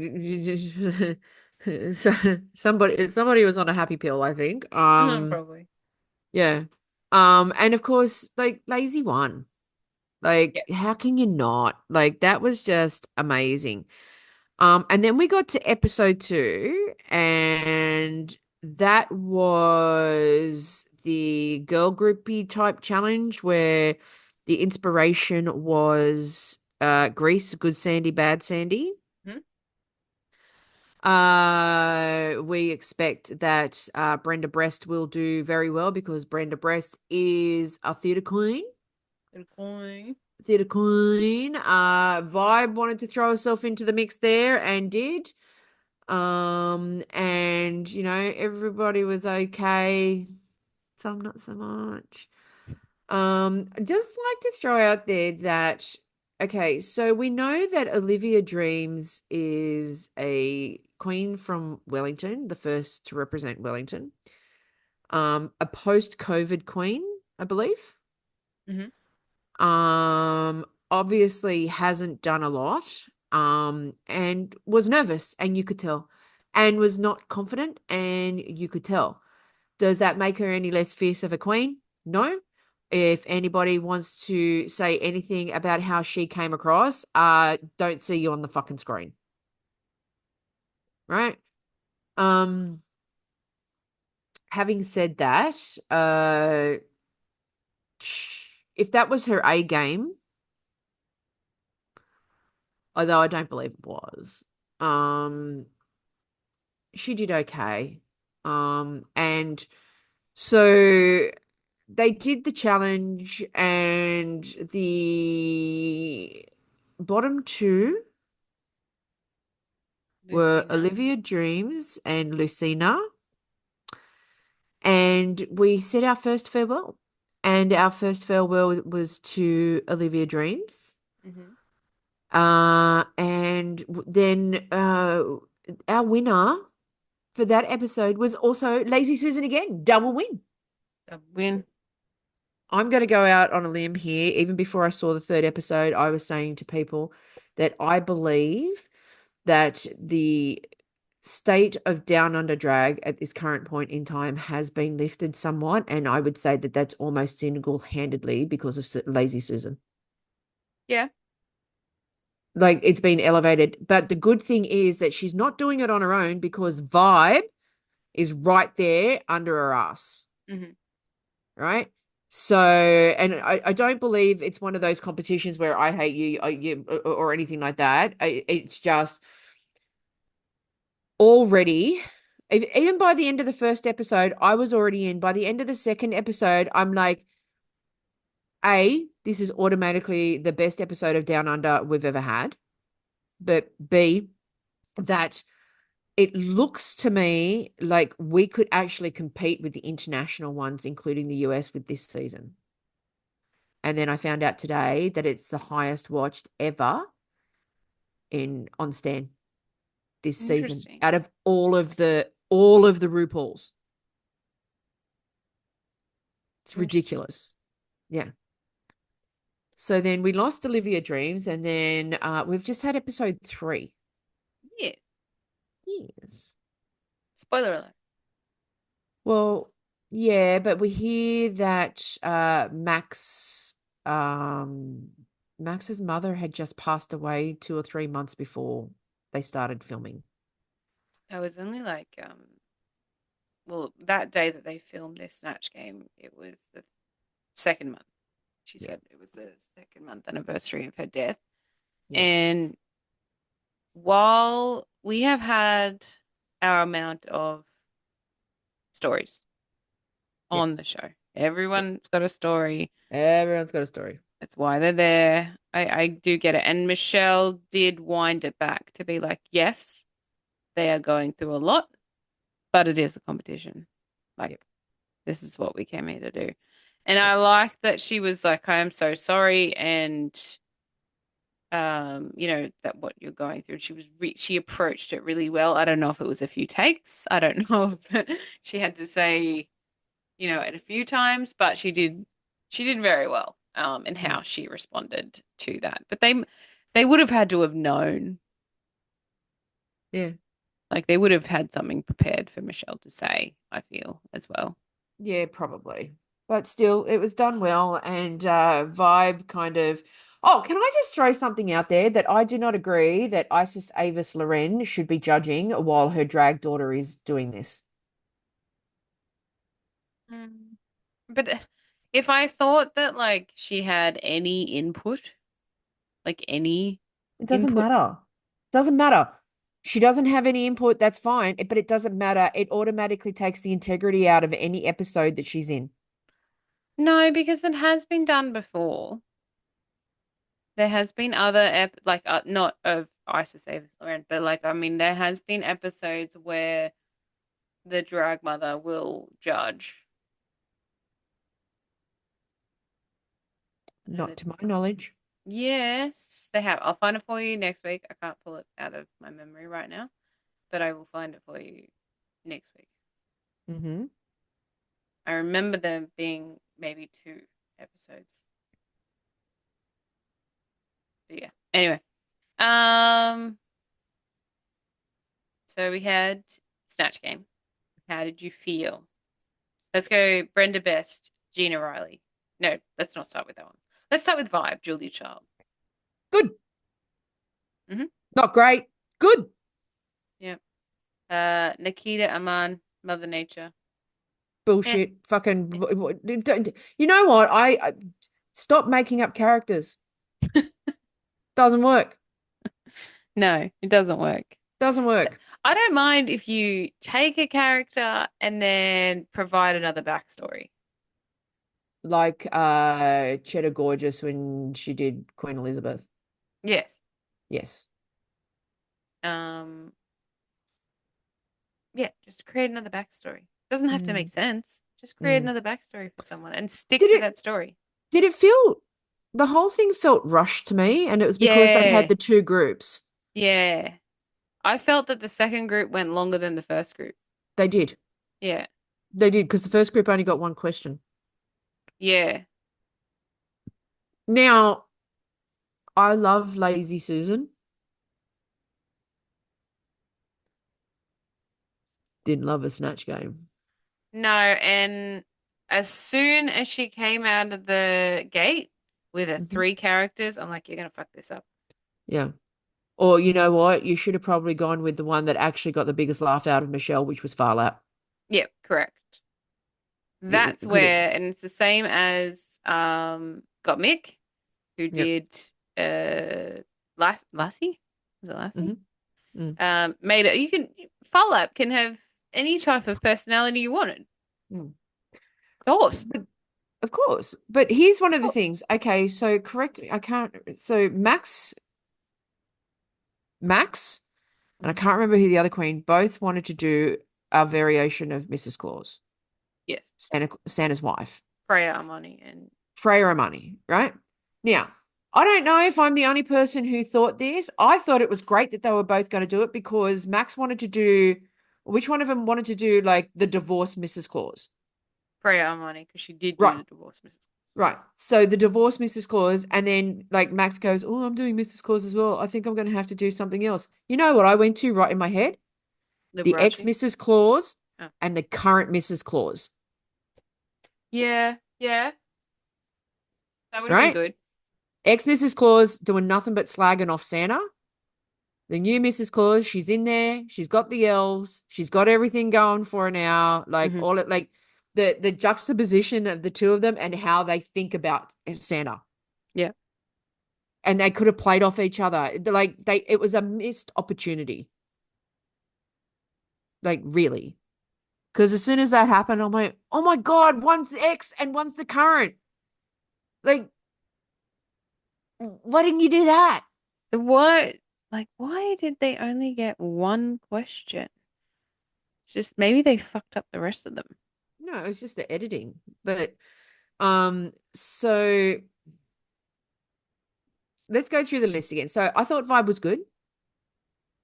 so somebody was on a happy pill, I think. Probably. Yeah. And of course, like Lazy won. Like, Yeah. how can you not? Like, that was just amazing. And then we got to episode 2, and that was the girl groupie type challenge where the inspiration was Grease, Good Sandy, Bad Sandy. Hmm? We expect that Brenda Breast will do very well because Brenda Breast is a theatre queen. Good coin. Theatre queen. Vibe wanted to throw herself into the mix there and did. And everybody was okay. Some not so much. I'd just like to throw out there that okay, so we know that Olivia Dreams is a queen from Wellington, the first to represent Wellington. A post-COVID queen, I believe. Hmm. Obviously hasn't done a lot, and was nervous, and you could tell, and was not confident, and you could tell. Does that make her any less fierce of a queen? No. If anybody wants to say anything about how she came across, don't see you on the fucking screen. Right? Um, Having said that, if that was her A game, although I don't believe it was, um, she did okay. And so they did the challenge, and the bottom two were Lucina. Olivia Dreams and Lucina. And we said our first farewell. And our first farewell was to Olivia Dreams. Hmm. And then our winner for that episode was also Lazy Susan again, double win. A win. I'm going to go out on a limb here. Even before I saw the third episode, I was saying to people that I believe that the state of Down Under drag at this current point in time has been lifted somewhat. And I would say that that's almost single-handedly because of Lazy Susan. Yeah. Like it's been elevated. But the good thing is that she's not doing it on her own because Vibe is right there under her ass. Hmm. Right? So, and I don't believe it's one of those competitions where I hate you, or anything like that. It's just already, even by the end of the first episode, I was already in. By the end of the second episode, I'm like, this is automatically the best episode of Down Under we've ever had. But B, that it looks to me like we could actually compete with the international ones, including the US, with this season. And then I found out today that it's the highest watched ever on Stan this season Interesting. out of all of the RuPauls. It's Interesting. ridiculous. Yeah. So then we lost Olivia Dreams, and then we've just had episode 3. Yeah. Yes. Spoiler alert. Well, yeah, but we hear that Max's mother had just passed away 2 or 3 months before they started filming. I was only like, well, that day that they filmed their Snatch game, it was the second month. She Yeah. said it was the second month anniversary of her death. Yeah. And while we have had our amount of stories Yeah. on the show, everyone's got a story. Everyone's got a story. That's why they're there. I do get it. And Michelle did wind it back to be like, yes, they are going through a lot, but it is a competition. Like, Yep. this is what we came here to do. And I like that she was like, I am so sorry. And, that what you're going through. She approached it really well. I don't know if it was a few takes. I don't know if she had to say and a few times, but she did very well in Mm. how she responded to that. But they would have had to have known, Yeah. like they would have had something prepared for Michelle to say, I feel, as well. Yeah, probably. But still, it was done well, and Vibe kind of. Oh, can I just throw something out there that I do not agree that Isis Avis Loren should be judging while her drag daughter is doing this. Mm. But if I thought that like she had any input, like any It doesn't input, matter. Doesn't matter. She doesn't have any input, that's fine, but it doesn't matter. It automatically takes the integrity out of any episode that she's in. no, because it has been done before. There has been other like not of Isis Ava Florent, but like I mean, there has been episodes where the drag mother will judge. Not to my knowledge. Yes, they have. I'll find it for you next week. I can't pull it out of my memory right now, but I will find it for you next week. Mm-hmm. I remember there being maybe 2 episodes. But yeah. Anyway, um, so we had Snatch Game. How did you feel? Let's go Brenda Best, Gina Riley. No, let's not start with that one. Let's start with Vibe, Julia Child. Good. Mm-hmm. Not great. Good. Yep. Nikita Aman, Mother Nature. Eh. Bullshit. Fucking. You know what? I stop making up characters. Doesn't work. No, it doesn't work. Doesn't work. I don't mind if you take a character and then provide another backstory. Like Cheddar Gorgeous when she did Queen Elizabeth. Yes. Yes. Um, yeah, just create another backstory. Doesn't have to make Mm. sense. Just create Mm. another backstory for someone and stick Did to it that story. did it feel the whole thing felt rushed to me, and it was because they had Yeah. the two groups. Yeah. I felt that the second group went longer than the first group. They did. Yeah. They did because the first group only got one question. Yeah. Now, I love Lazy Susan. Didn't love a snatch game. No, and as soon as she came out of the gate with her Mhm. 3 characters, I'm like, you're gonna fuck this up. Yeah. Or you know what? You should have probably gone with the one that actually got the biggest laugh out of Michelle, which was Farlap. Yeah, correct. You That's could have. where, and it's the same as Got Mick, who Yep. did Lassie? Was it Lassie? Mm. Made it. You can Fall Up can have any type of personality you wanted. Mm. It's awesome. But, of course. But here's one of the Of course. things. Okay, so correct me. I can't. So Max, and I can't remember who the other queen, both wanted to do a variation of Mrs. Claus, Yes. Santa's wife, Freya Armani and Freya Amani, right? Now, I don't know if I'm the only person who thought this. I thought it was great that they were both going to do it because Max wanted to do, which one of them wanted to do like the divorced Mrs. Claus? Freya Armani because she did do Right, the divorce, Mrs. right. So the divorced Mrs. Claus, and then like Max goes, "Oh, I'm doing Mrs. Claus as well. I think I'm going to have to do something else." You know what I went to right in my head? The ex Liberace. Mrs. Claus Oh. and the current Mrs. Claus, Yeah, yeah. That would have been right? good. Ex Mrs. Claus doing nothing but slagging off Santa. The new Mrs. Claus, she's in there. She's got the elves. She's got everything going for her now. Like Hmm. all it, like the juxtaposition of the two of them and how they think about Santa. Yeah. And they could have played off each other. Like it was a missed opportunity. Like really. Because as soon as that happened, I'm like, oh my God, one's the ex and one's the current. Like, why didn't you do that? What? Like, why did they only get one question? It's just maybe they fucked up the rest of them. No, it was just the editing. But so let's go through the list again. So I thought Vibe was good.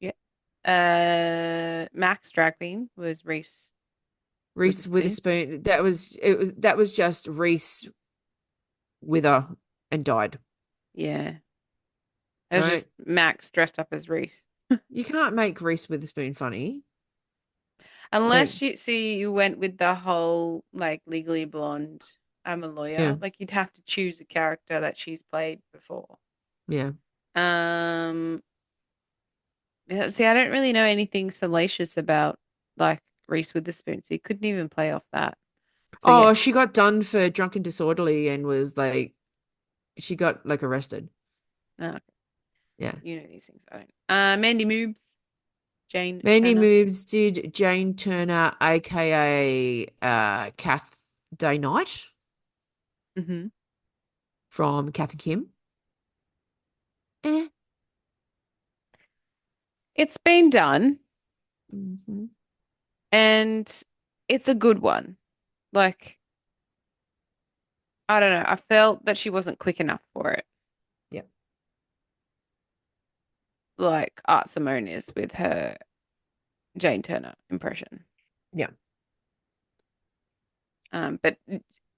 Yeah. Max drag queen was Reese. with a Reese spoon. Witherspoon. That was just Reese Wither and died. Yeah. It was Right? just Max dressed up as Reese. You can't make Reese Witherspoon funny. Like, Unless you went with the whole like Legally Blonde, I'm a yeah, lawyer. Like you'd have to choose a character that she's played before. yeah. Um, yeah, see, I don't really know anything salacious about like Reese Witherspoon, so you couldn't even play off that. So yeah, Oh, she got done for drunk and disorderly and was like, she got like arrested. no, Yeah. you know these things. I don't. Mandy Moobs, Jane Mandy Turner. Moves did Jane Turner, aka Kath Day Knight Hmm. from Kath and Kim. Eh. It's been done, Hmm. and it's a good one. Like I don't know. I felt that she wasn't quick enough for it, Yeah. like Art Simone is with her Jane Turner impression. Yeah. But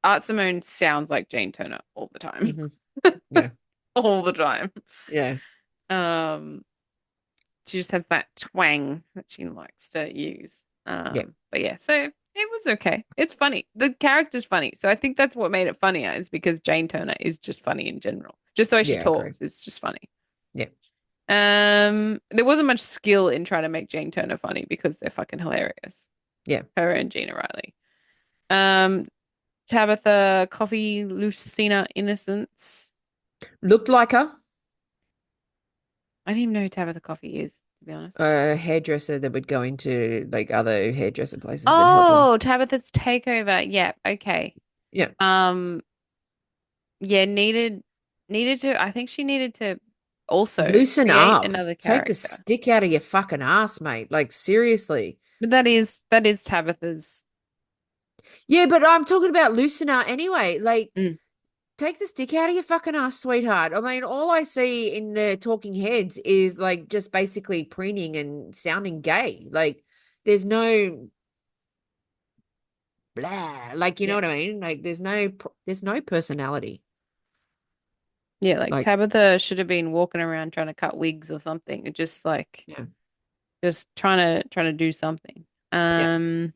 Art Simone sounds like Jane Turner all the time. Hmm. Yeah. All the time. Yeah. Um, she just has that twang that she likes to use. Yeah. But yeah, so it was okay. It's funny. The character's funny. So I think that's what made it funnier is because Jane Turner is just funny in general. Just the way she Yeah, I agree. talks is just funny. Yeah. There wasn't much skill in trying to make Jane Turner funny because they're fucking hilarious. Yeah. Her and Gina Riley. Um, Tabitha Coffee, Lucina Innocence. Looked like I didn't even know who Tabitha Coffee is, to be honest. a hairdresser that would go into like other hairdresser places and help them. Oh, Tabitha's Takeover. Yeah, okay. Yeah. Um, yeah, needed to. I think she needed to also Loosen create up. another Take the character. stick out of your fucking ass, mate. Like, seriously. But that is Tabitha's. Yeah, but I'm talking about loosen up anyway. Like, Mm. take the stick out of your fucking ass, sweetheart. I mean, all I see in the talking heads is like just basically preening and sounding gay. Like, there's no blah. Like, you know Yeah. what I mean? Like, there's no personality. Yeah, like Like, Tabitha should have been walking around trying to cut wigs or something. Just like yeah, just trying to do something. yeah.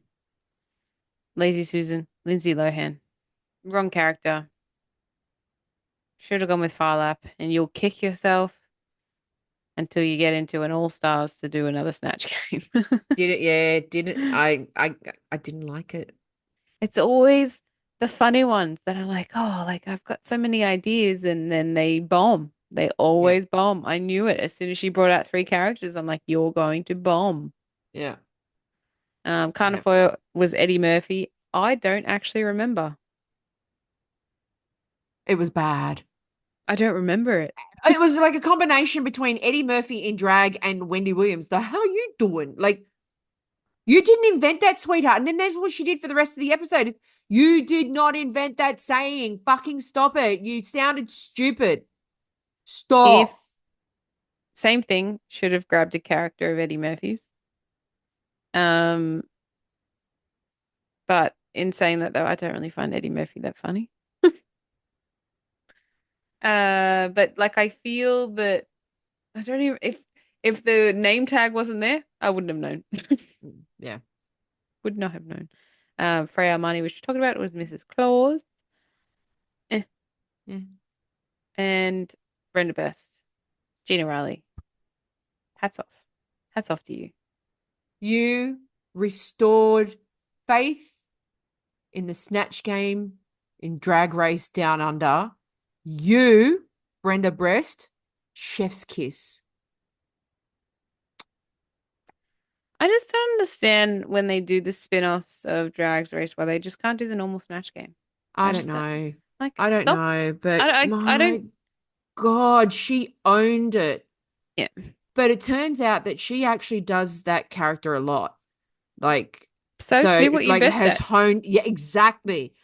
Lazy Susan, Lindsay Lohan. Wrong character. Should have gone with Phar Lap, and you'll kick yourself until you get into an All Stars to do another Snatch game. Did it? Yeah, didn't I didn't like it. It's always the funny ones that are like, oh, like I've got so many ideas, and then they bomb. They Yeah, always bomb. I knew it as soon as she brought out three characters. I'm like, you're going to bomb. yeah, yeah. Carnifoil was Eddie Murphy. I don't actually remember. It was bad. I don't remember it. It was like a combination between Eddie Murphy in drag and Wendy Williams. The hell are you doing? Like, you didn't invent that, sweetheart. And then that's what she did for the rest of the episode. You did not invent that saying. Fucking stop it. You sounded stupid. If Stop. same thing, should have grabbed a character of Eddie Murphy's. Um, but in saying that though, I don't really find Eddie Murphy that funny. But like I feel that I don't even if the name tag wasn't there, I wouldn't have known. Yeah. Would not have known. Freya Armani, which we're talking about, was Mrs. Claus. Eh. Yeah. And Brenda Best, Gina Riley. Hats off. Hats off to you. You restored faith in the snatch game in Drag Race Down Under. You, Brenda Breast, chef's kiss. I just don't understand when they do the spin-offs of Drag Race why they just can't do the normal Snatch game. I I don't just don't know. like I don't stop. know, but I my don't. God, she owned it. Yeah. But it turns out that she actually does that character a lot. Like, So so do what you're like best has at. honed, yeah, exactly.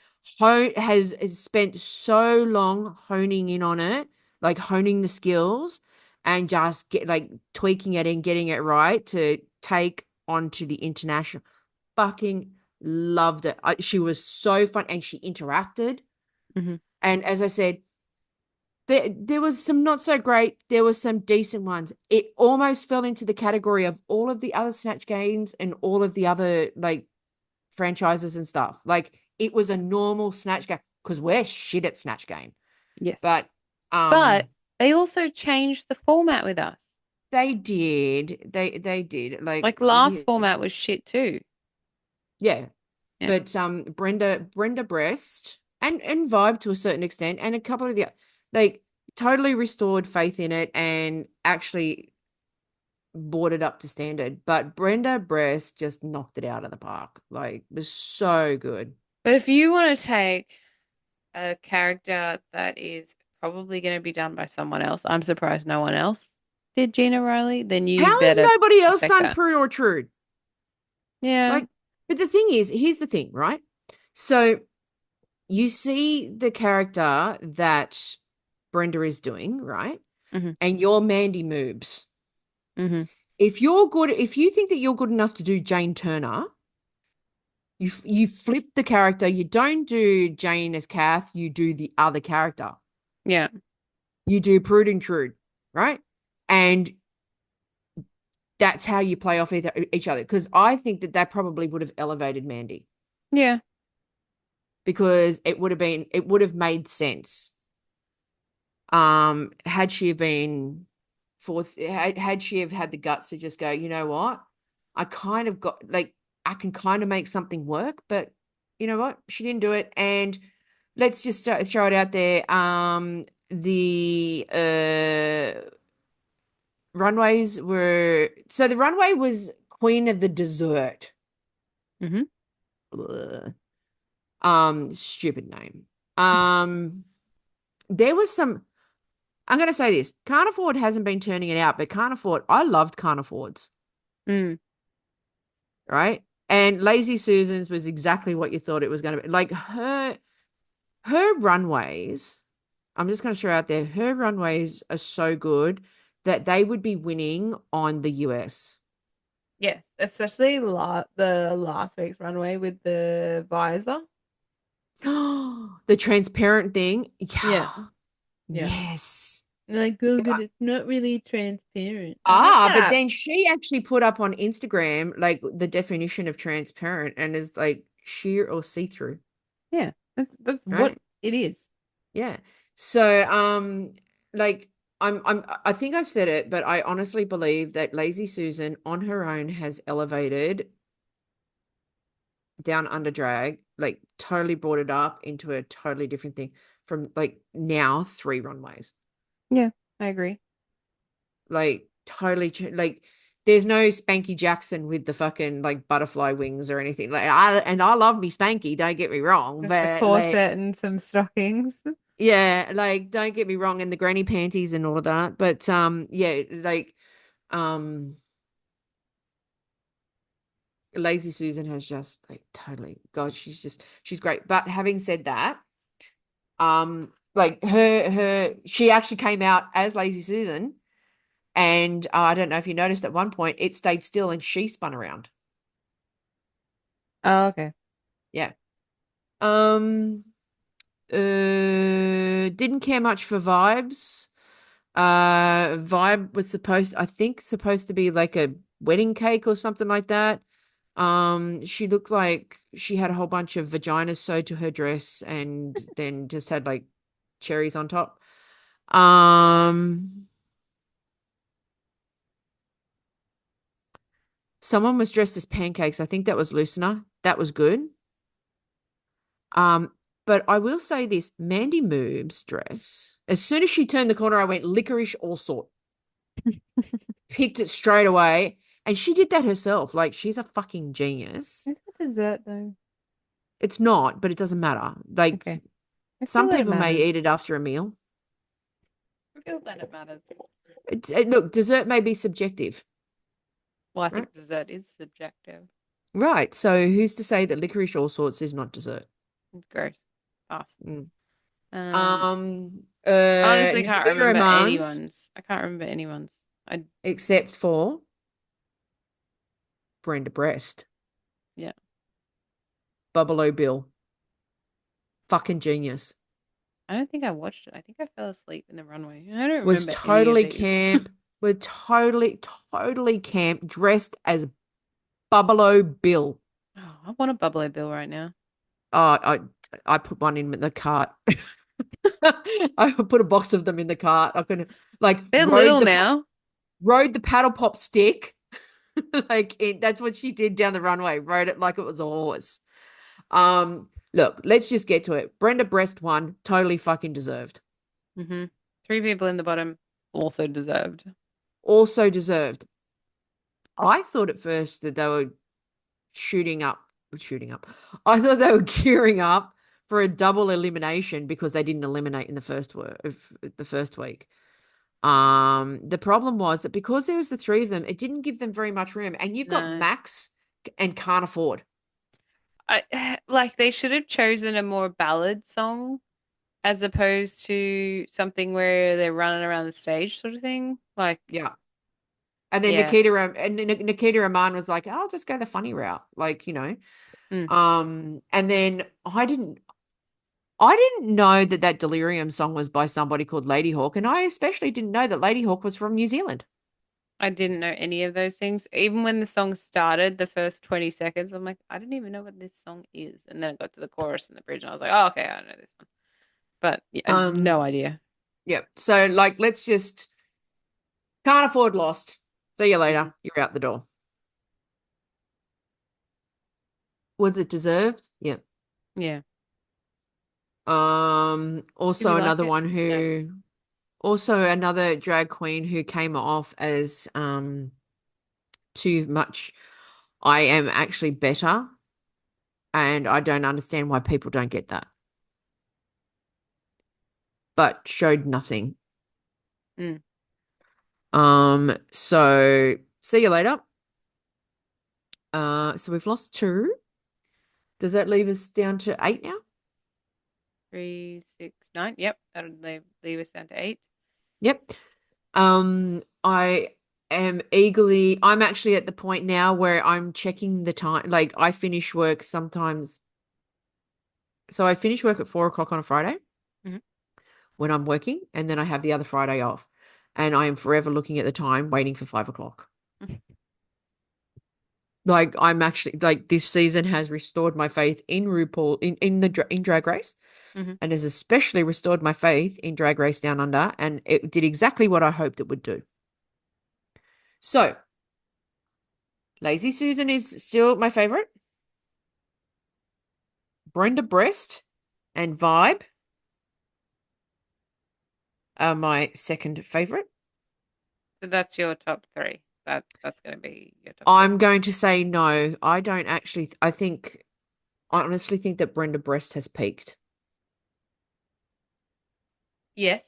Has spent so long honing in on it, like honing the skills and just get like tweaking it and getting it right to take onto the international fucking Loved it. She was so fun and she interacted. Hmm. And as I said, there was some not so great. There was some decent ones. It almost fell into the category of all of the other Snatch games and all of the other like franchises and stuff. Like it was a normal Snatch game because we're shit at Snatch game. Yes. But But they also changed the format with us. they did. They did. Like last format was shit too. Yeah. Yeah. But Brenda Breast and Vibe to a certain extent, and a couple of the like totally restored faith in it and actually brought it up to standard. But Brenda Breast just knocked it out of the park. Like, was so good. But if you want to take a character that is probably going to be done by someone else, I'm surprised no one else did Gina Riley, then you How has better nobody else respect done that. Prude or Trude? Yeah. Like, but the thing is, here's the thing, right? So you see the character that Brenda is doing, right? Hmm. And you're Mandy Moobs. Hmm. If you think that you're good enough to do Jane Turner, you flip the character. You don't do Jane as Kath. You do the other character. Yeah. You do Prude and Trude, right? And that's how you play off each other. Because I think that probably would have elevated Mandy Yeah. because it would have made sense. Had she have been fourth, had she have had the guts to just go, you know what? I kind of got like I can kind of make something work, but you know what? She didn't do it, and let's just throw it out there. The runways were the runway was Queen of the Dessert. Hmm. Ugh. Stupid name. There was some. I'm going to say this. Carniford hasn't been turning it out, but Carniford, I loved Carnifords, Mm. right? And Lazy Susan's was exactly what you thought it was going to be. Like her runways, I'm just going to throw out there, her runways are so good that they would be winning on the US. Yes, especially the last week's runway with the visor. The transparent thing. Yeah. Yeah. Yeah. Yes. Like, Bogan, it's not really transparent. I'm like, Ah, shut but up. then she actually put up on Instagram like the definition of transparent and is like sheer or see-through, Yeah, that's what right? it is. Yeah. So like I think I've said it, but I honestly believe that Lazy Susan on her own has elevated Down Under Drag, like totally brought it up into a totally different thing from like now 3 runways. Yeah, I agree. Like totally like there's no Spanky Jackson with the fucking like butterfly wings or anything. Like I love me Spanky, don't get me wrong, Just a but like corset and some stockings. yeah, like don't get me wrong, and the granny panties and all of that. But yeah, like um Lazy Susan has just like totally God, she's great. But having said that, like she actually came out as Lazy Susan. And I don't know if you noticed at one point it stayed still and she spun around. Oh, okay. Yeah. Um didn't care much for vibes. Vibe was supposed to be like a wedding cake or something like that. She looked like she had a whole bunch of vaginas sewed to her dress and then just had like cherries on top. Um Someone was dressed as pancakes. I think that was Lucina. That was good. Um, but I will say this, Mandy Moob's dress, as soon as she turned the corner, I went licorice all sort. Picked it straight away. And she did that herself. Like she's a fucking genius. Is it dessert though? It's not, but it doesn't matter. Like Okay. I feel some that it people may matters. eat it after a meal. I feel that it matters. Look, dessert may be subjective, Well, I right? think dessert is subjective. Right. So who's to say that licorice all sorts is not dessert? It's gross. Pass. Mm. Um, honestly can't No remember romance anyone's. I can't remember anyone's. I except for Brenda Breast. Yeah. Buffalo Bill. Fucking genius. I don't think I watched it. I think I fell asleep in the runway. I don't Was remember any of totally these. camp. Were totally camp, dressed as Buffalo Bill. Oh, I want a Buffalo Bill right now. I put one in the cart. I put a box of them in the cart. I could like They're little now. rode the paddle pop stick. That's what she did down the runway. Rode it like it was a horse. Look, let's just get to it. Brenda Breast won, totally fucking deserved. Mm-hmm. 3 people in the bottom also deserved. Also deserved. I thought at first that they were shooting up. I thought they were gearing up for a double elimination because they didn't eliminate in the first week. The problem was that because there was the 3 of them, it didn't give them very much room. And you've got No. Max and Can't Afford. Like they should have chosen a more ballad song as opposed to something where they're running around the stage sort of thing. Like, Yeah. And then yeah. Nikita Aman was like, I'll just go the funny route. Like, Mm. And then I didn't know that Delirium song was by somebody called Lady Hawk, and I especially didn't know that Lady Hawk was from New Zealand. I didn't know any of those things. Even when the song started, the first 20 seconds, I'm like, I didn't even know what this song is. And then it got to the chorus and the bridge, and I was like, oh, okay, I know this one. But yeah, no idea. Yeah. So let's just Can't Afford lost. See you later. You're out the door. Was it deserved? Yeah. Yeah. Also like another it? one who also another drag queen who came off as too much. I am actually better, and I don't understand why people don't get that. But showed nothing. Mm. So see you later. So we've lost 2. Does that leave us down to 8 now? 3, 6, 9. Yep, that'll leave us down to 8. Yep. I'm actually at the point now where I'm checking the time. Like I finish work sometimes. So I finish work at 4 o'clock on a Friday when I'm working, and then I have the other Friday off. And I am forever looking at the time, waiting for 5 o'clock. Like I'm actually this season has restored my faith in RuPaul in Drag Race. And has especially restored my faith in Drag Race Down Under, and it did exactly what I hoped it would do. So, Lazy Susan is still my favorite. Brenda Breast and Vibe are my second favorite. So that's your top 3. That's going to be your top I'm going to say no. I don't actually. I honestly think that Brenda Breast has peaked. Yes.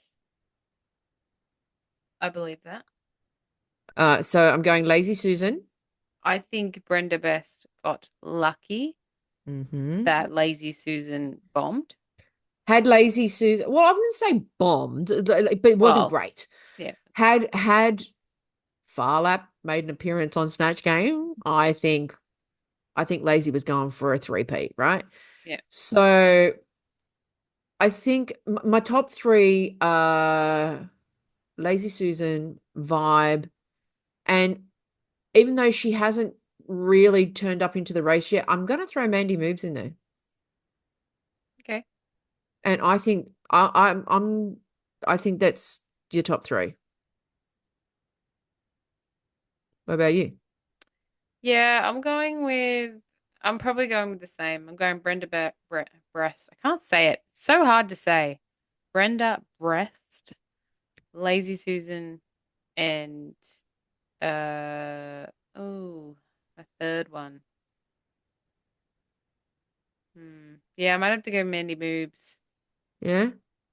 I believe that. So I'm going Lazy Susan. I think Brenda Best got lucky that Lazy Susan bombed. Had Lazy Susan, well, I wouldn't say bombed, but it wasn't great. Yeah. Had Farlap made an appearance on Snatch Game, I think Lazy was going for a 3-peat, right? Yeah. So I think my top 3 are Lazy Susan, Vibe, and even though she hasn't really turned up into the race yet, I'm going to throw Mandy Moobs in there. Okay. And I think I think that's your top 3. What about you? Yeah, I'm probably going with the same. I'm going Brenda Breast. I can't say it. So hard to say. Brenda Breast, Lazy Susan, and a third one. Yeah, I might have to go Mandy Moobs. Yeah.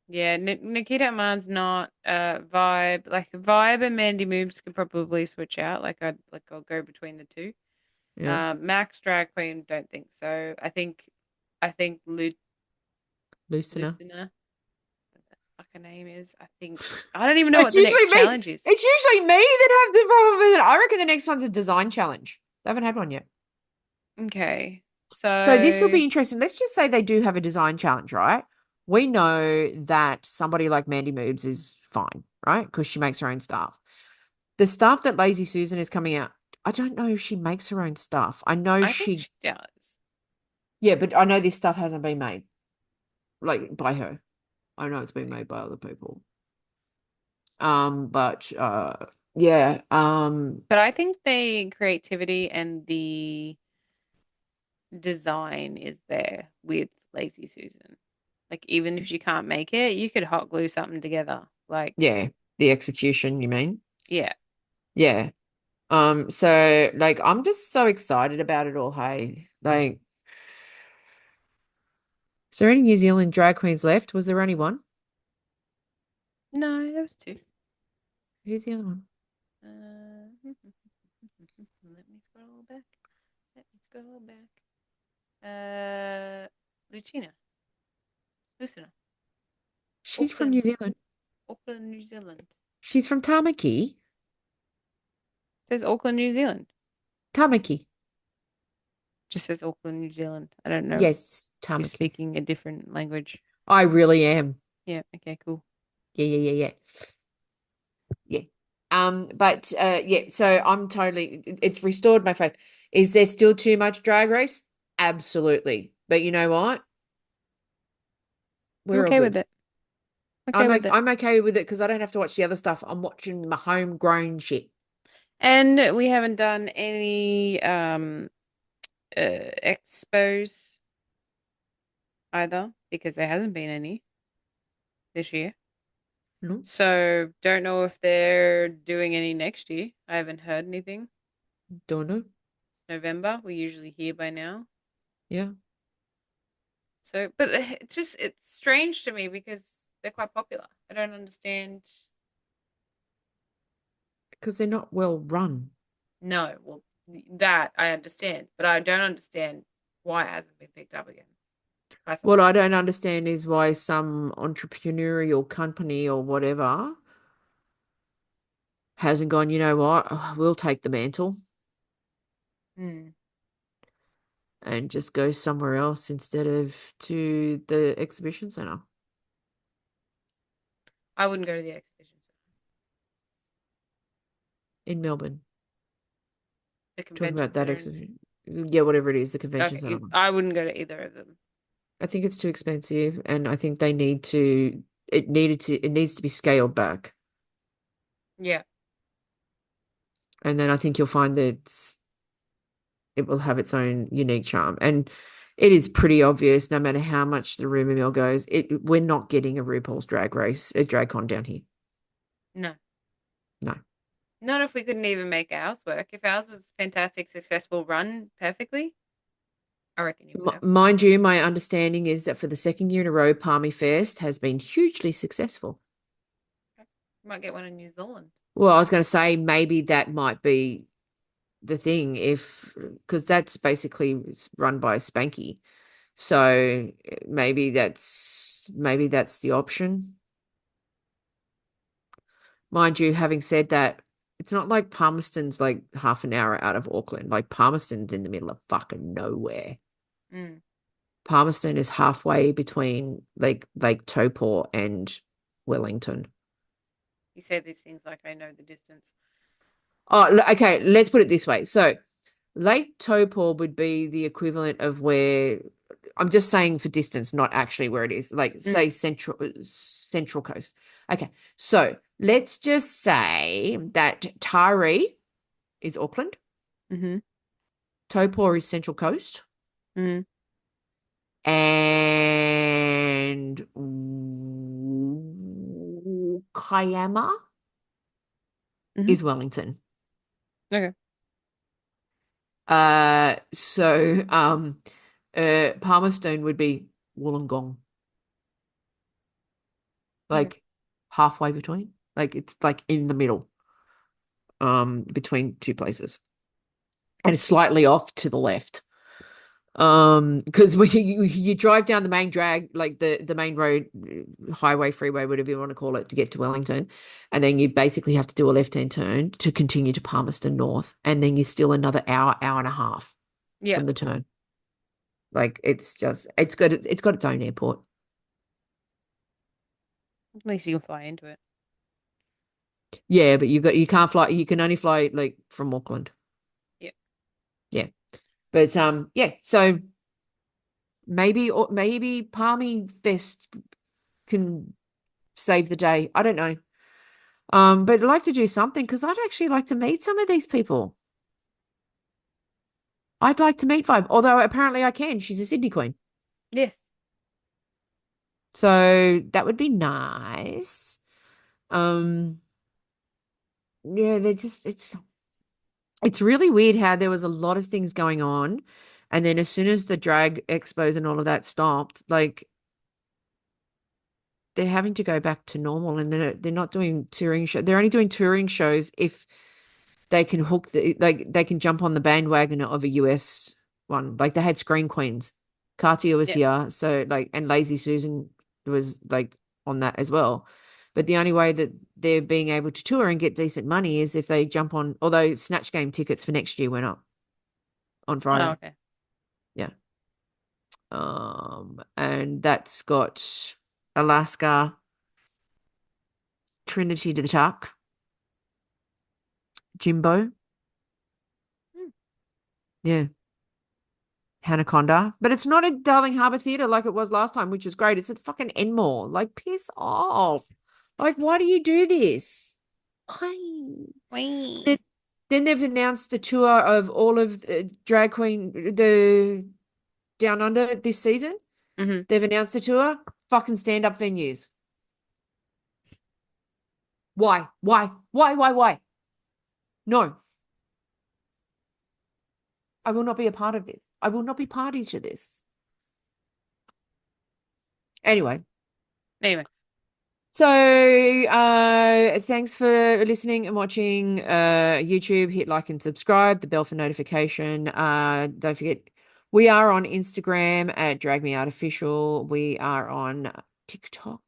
Yeah, Nikita Aman's not Vibe. Like Vibe and Mandy Moobs could probably switch out. I'll go between the 2. Yeah. Max Drag Queen, don't think so. I think Lucina. Lucina, what the fuck her name is. I don't even know what the next challenge is. It's usually me that have the problem with it. I reckon the next one's a design challenge. They haven't had one yet. Okay. So this will So be interesting. Let's just say they do have a design challenge, right? We know that somebody like Mandy Moves is fine, right? Because she makes her own stuff. The stuff that Lazy Susan is coming out, I don't know if she makes her own stuff. I know I think she, she does. yeah, but I know this stuff hasn't been made like by her. I know it's been made by other people. But yeah, But I think the creativity and the design is there with Lazy Susan. Like even if she can't make it, you could hot glue something together. Like, yeah, the execution, you mean? yeah. Yeah. So like I'm just so excited about it all, hey. Like, is there any New Zealand drag queens left? Was there only one? No, there was two. Who's the other one? Let me scroll back. Let me scroll back. Lucina. Lucina. She's from New Auckland. Zealand. Auckland, New Zealand. She's from Tamaki. It says Auckland, New Zealand. Tamaki. Just says Auckland, New Zealand. I don't know if Yes, you're Tamaki. speaking a different language. I really am. Yeah, okay, cool. Yeah. Yeah. But yeah, so I'm totally it's restored my faith. Is there still too much drag race? Absolutely. But you know what? I'm We're all okay with good. it. Okay with it. I'm okay with it because I don't have to watch the other stuff. I'm watching my homegrown shit. And we haven't done any expos either because there hasn't been any this year. No, So don't know if they're doing any next year. I haven't heard anything. don't know. November, we usually hear by now. Yeah, So, but it's strange to me because they're quite popular. I don't understand. because they're not well run. No, well, that I understand, but I don't understand why it hasn't been picked up again by What someone I else. don't understand is why some entrepreneurial company or whatever hasn't gone, you know what, we'll take the mantle Hmm. and just go somewhere else instead of to the exhibition centre I wouldn't go to the exhibition center. in Melbourne. The Talking convention about that center. exhibition. Yeah, whatever it is, the convention Okay, centre. I wouldn't go to either of them. I think it's too expensive and I think they need to, it needs to be scaled back. Yeah, And then I think you'll find that it will have its own unique charm. And it is pretty obvious, no matter how much the rumor mill goes, we're not getting a RuPaul's Drag Race, a drag con down here. no. No. Not if we couldn't even make ours work. If ours was fantastic, successful, run perfectly, I reckon you would have. Mind you, my understanding is that for the second year in a row, Palmy Fest has been hugely successful. You might get one in New Zealand. Well, I was going to say maybe that might be the thing if because that's basically run by Spanky. So maybe that's the option. Mind you, having said that, it's not like Palmerston's like half an hour out of Auckland. Like Palmerston's in the middle of fucking nowhere. Mm. Palmerston is halfway between Lake Taupo and Wellington. You say these things like I know the distance. Oh, okay, let's put it this way. So Lake Taupo would be the equivalent of where I'm just saying for distance, not actually where it is. Like say Mm. Central Coast. Okay, so let's just say that Taree is Auckland, Mm-hmm. Taupo is Central Coast, Mm-hmm. and Kiama Mm-hmm. is Wellington. Okay. Palmerston would be Wollongong, Okay. like halfway between. Like it's like in the middle, between two places. And it's slightly off to the left. Because when you drive down the main drag, like the main road, highway, freeway, whatever you want to call it, to get to Wellington, and then you basically have to do a left-hand turn to continue to Palmerston North, and then you're still another hour and a half Yeah. from the turn. Like it's got its own airport. At least you can fly into it. Yeah, but you can't fly. You can only fly like from Auckland. Yeah. Yeah, but yeah. So maybe Palmy Fest can save the day. I don't know. But I'd like to do something because I'd actually like to meet some of these people. I'd like to meet Vibe, although apparently I can. She's a Sydney queen. Yes. So that would be nice. Yeah, it's really weird how there was a lot of things going on, and then as soon as the drag expos and all of that stopped, like they're having to go back to normal, and they're not doing touring show. They're only doing touring shows if they can they can jump on the bandwagon of a US one. Like they had Scream Queens. Katia was Yep. here, so like, and Lazy Susan was like on that as well. But the only way that they're being able to tour and get decent money is if they jump on, although Snatch Game tickets for next year went up on Oh, Friday. okay. Yeah. And that's got Alaska, Trinity to the Tuck, Jimbo. Hmm. Yeah. Anaconda, but it's not at Darling Harbour Theatre like it was last time, which was great. It's at fucking Enmore. Like, piss off. Like, why do you do this? Why? Wait. Then they've announced a tour of all of drag queen, the Down Under this season. Mm-hmm. They've announced a tour. Fucking stand-up venues. Why? Why? Why? Why? Why? No. I will not be a part of this. I will not be party to this. Anyway. So, thanks for listening and watching YouTube. Hit like and subscribe, the bell for notification. Don't forget, we are on Instagram at Drag Me Out Official. We are on TikTok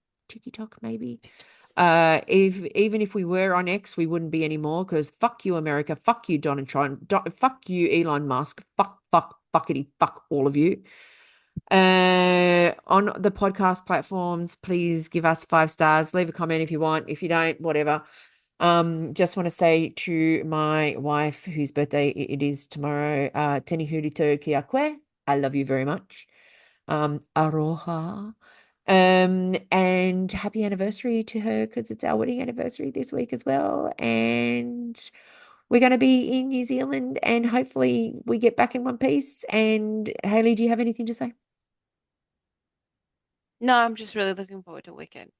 maybe. Even if we were on X, we wouldn't be anymore because fuck you, America. Fuck you, Donald Trump. Fuck you, Elon Musk. Fuckity, fuck all of you. On the podcast platforms, please give us 5 stars. Leave a comment if you want. If you don't, whatever. Just want to say to my wife, whose birthday it is tomorrow, Teni Hurito Kiakwe. I love you very much. Aroha. And happy anniversary to her because it's our wedding anniversary this week as well. And we're going to be in New Zealand and hopefully we get back in one piece. And Hailey, do you have anything to say? No, I'm just really looking forward to Wicked.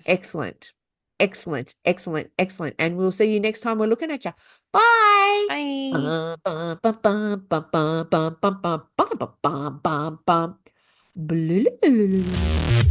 Excellent. Excellent. Excellent. Excellent. And we'll see you next time we're looking at you. Bye. Bye. Bye.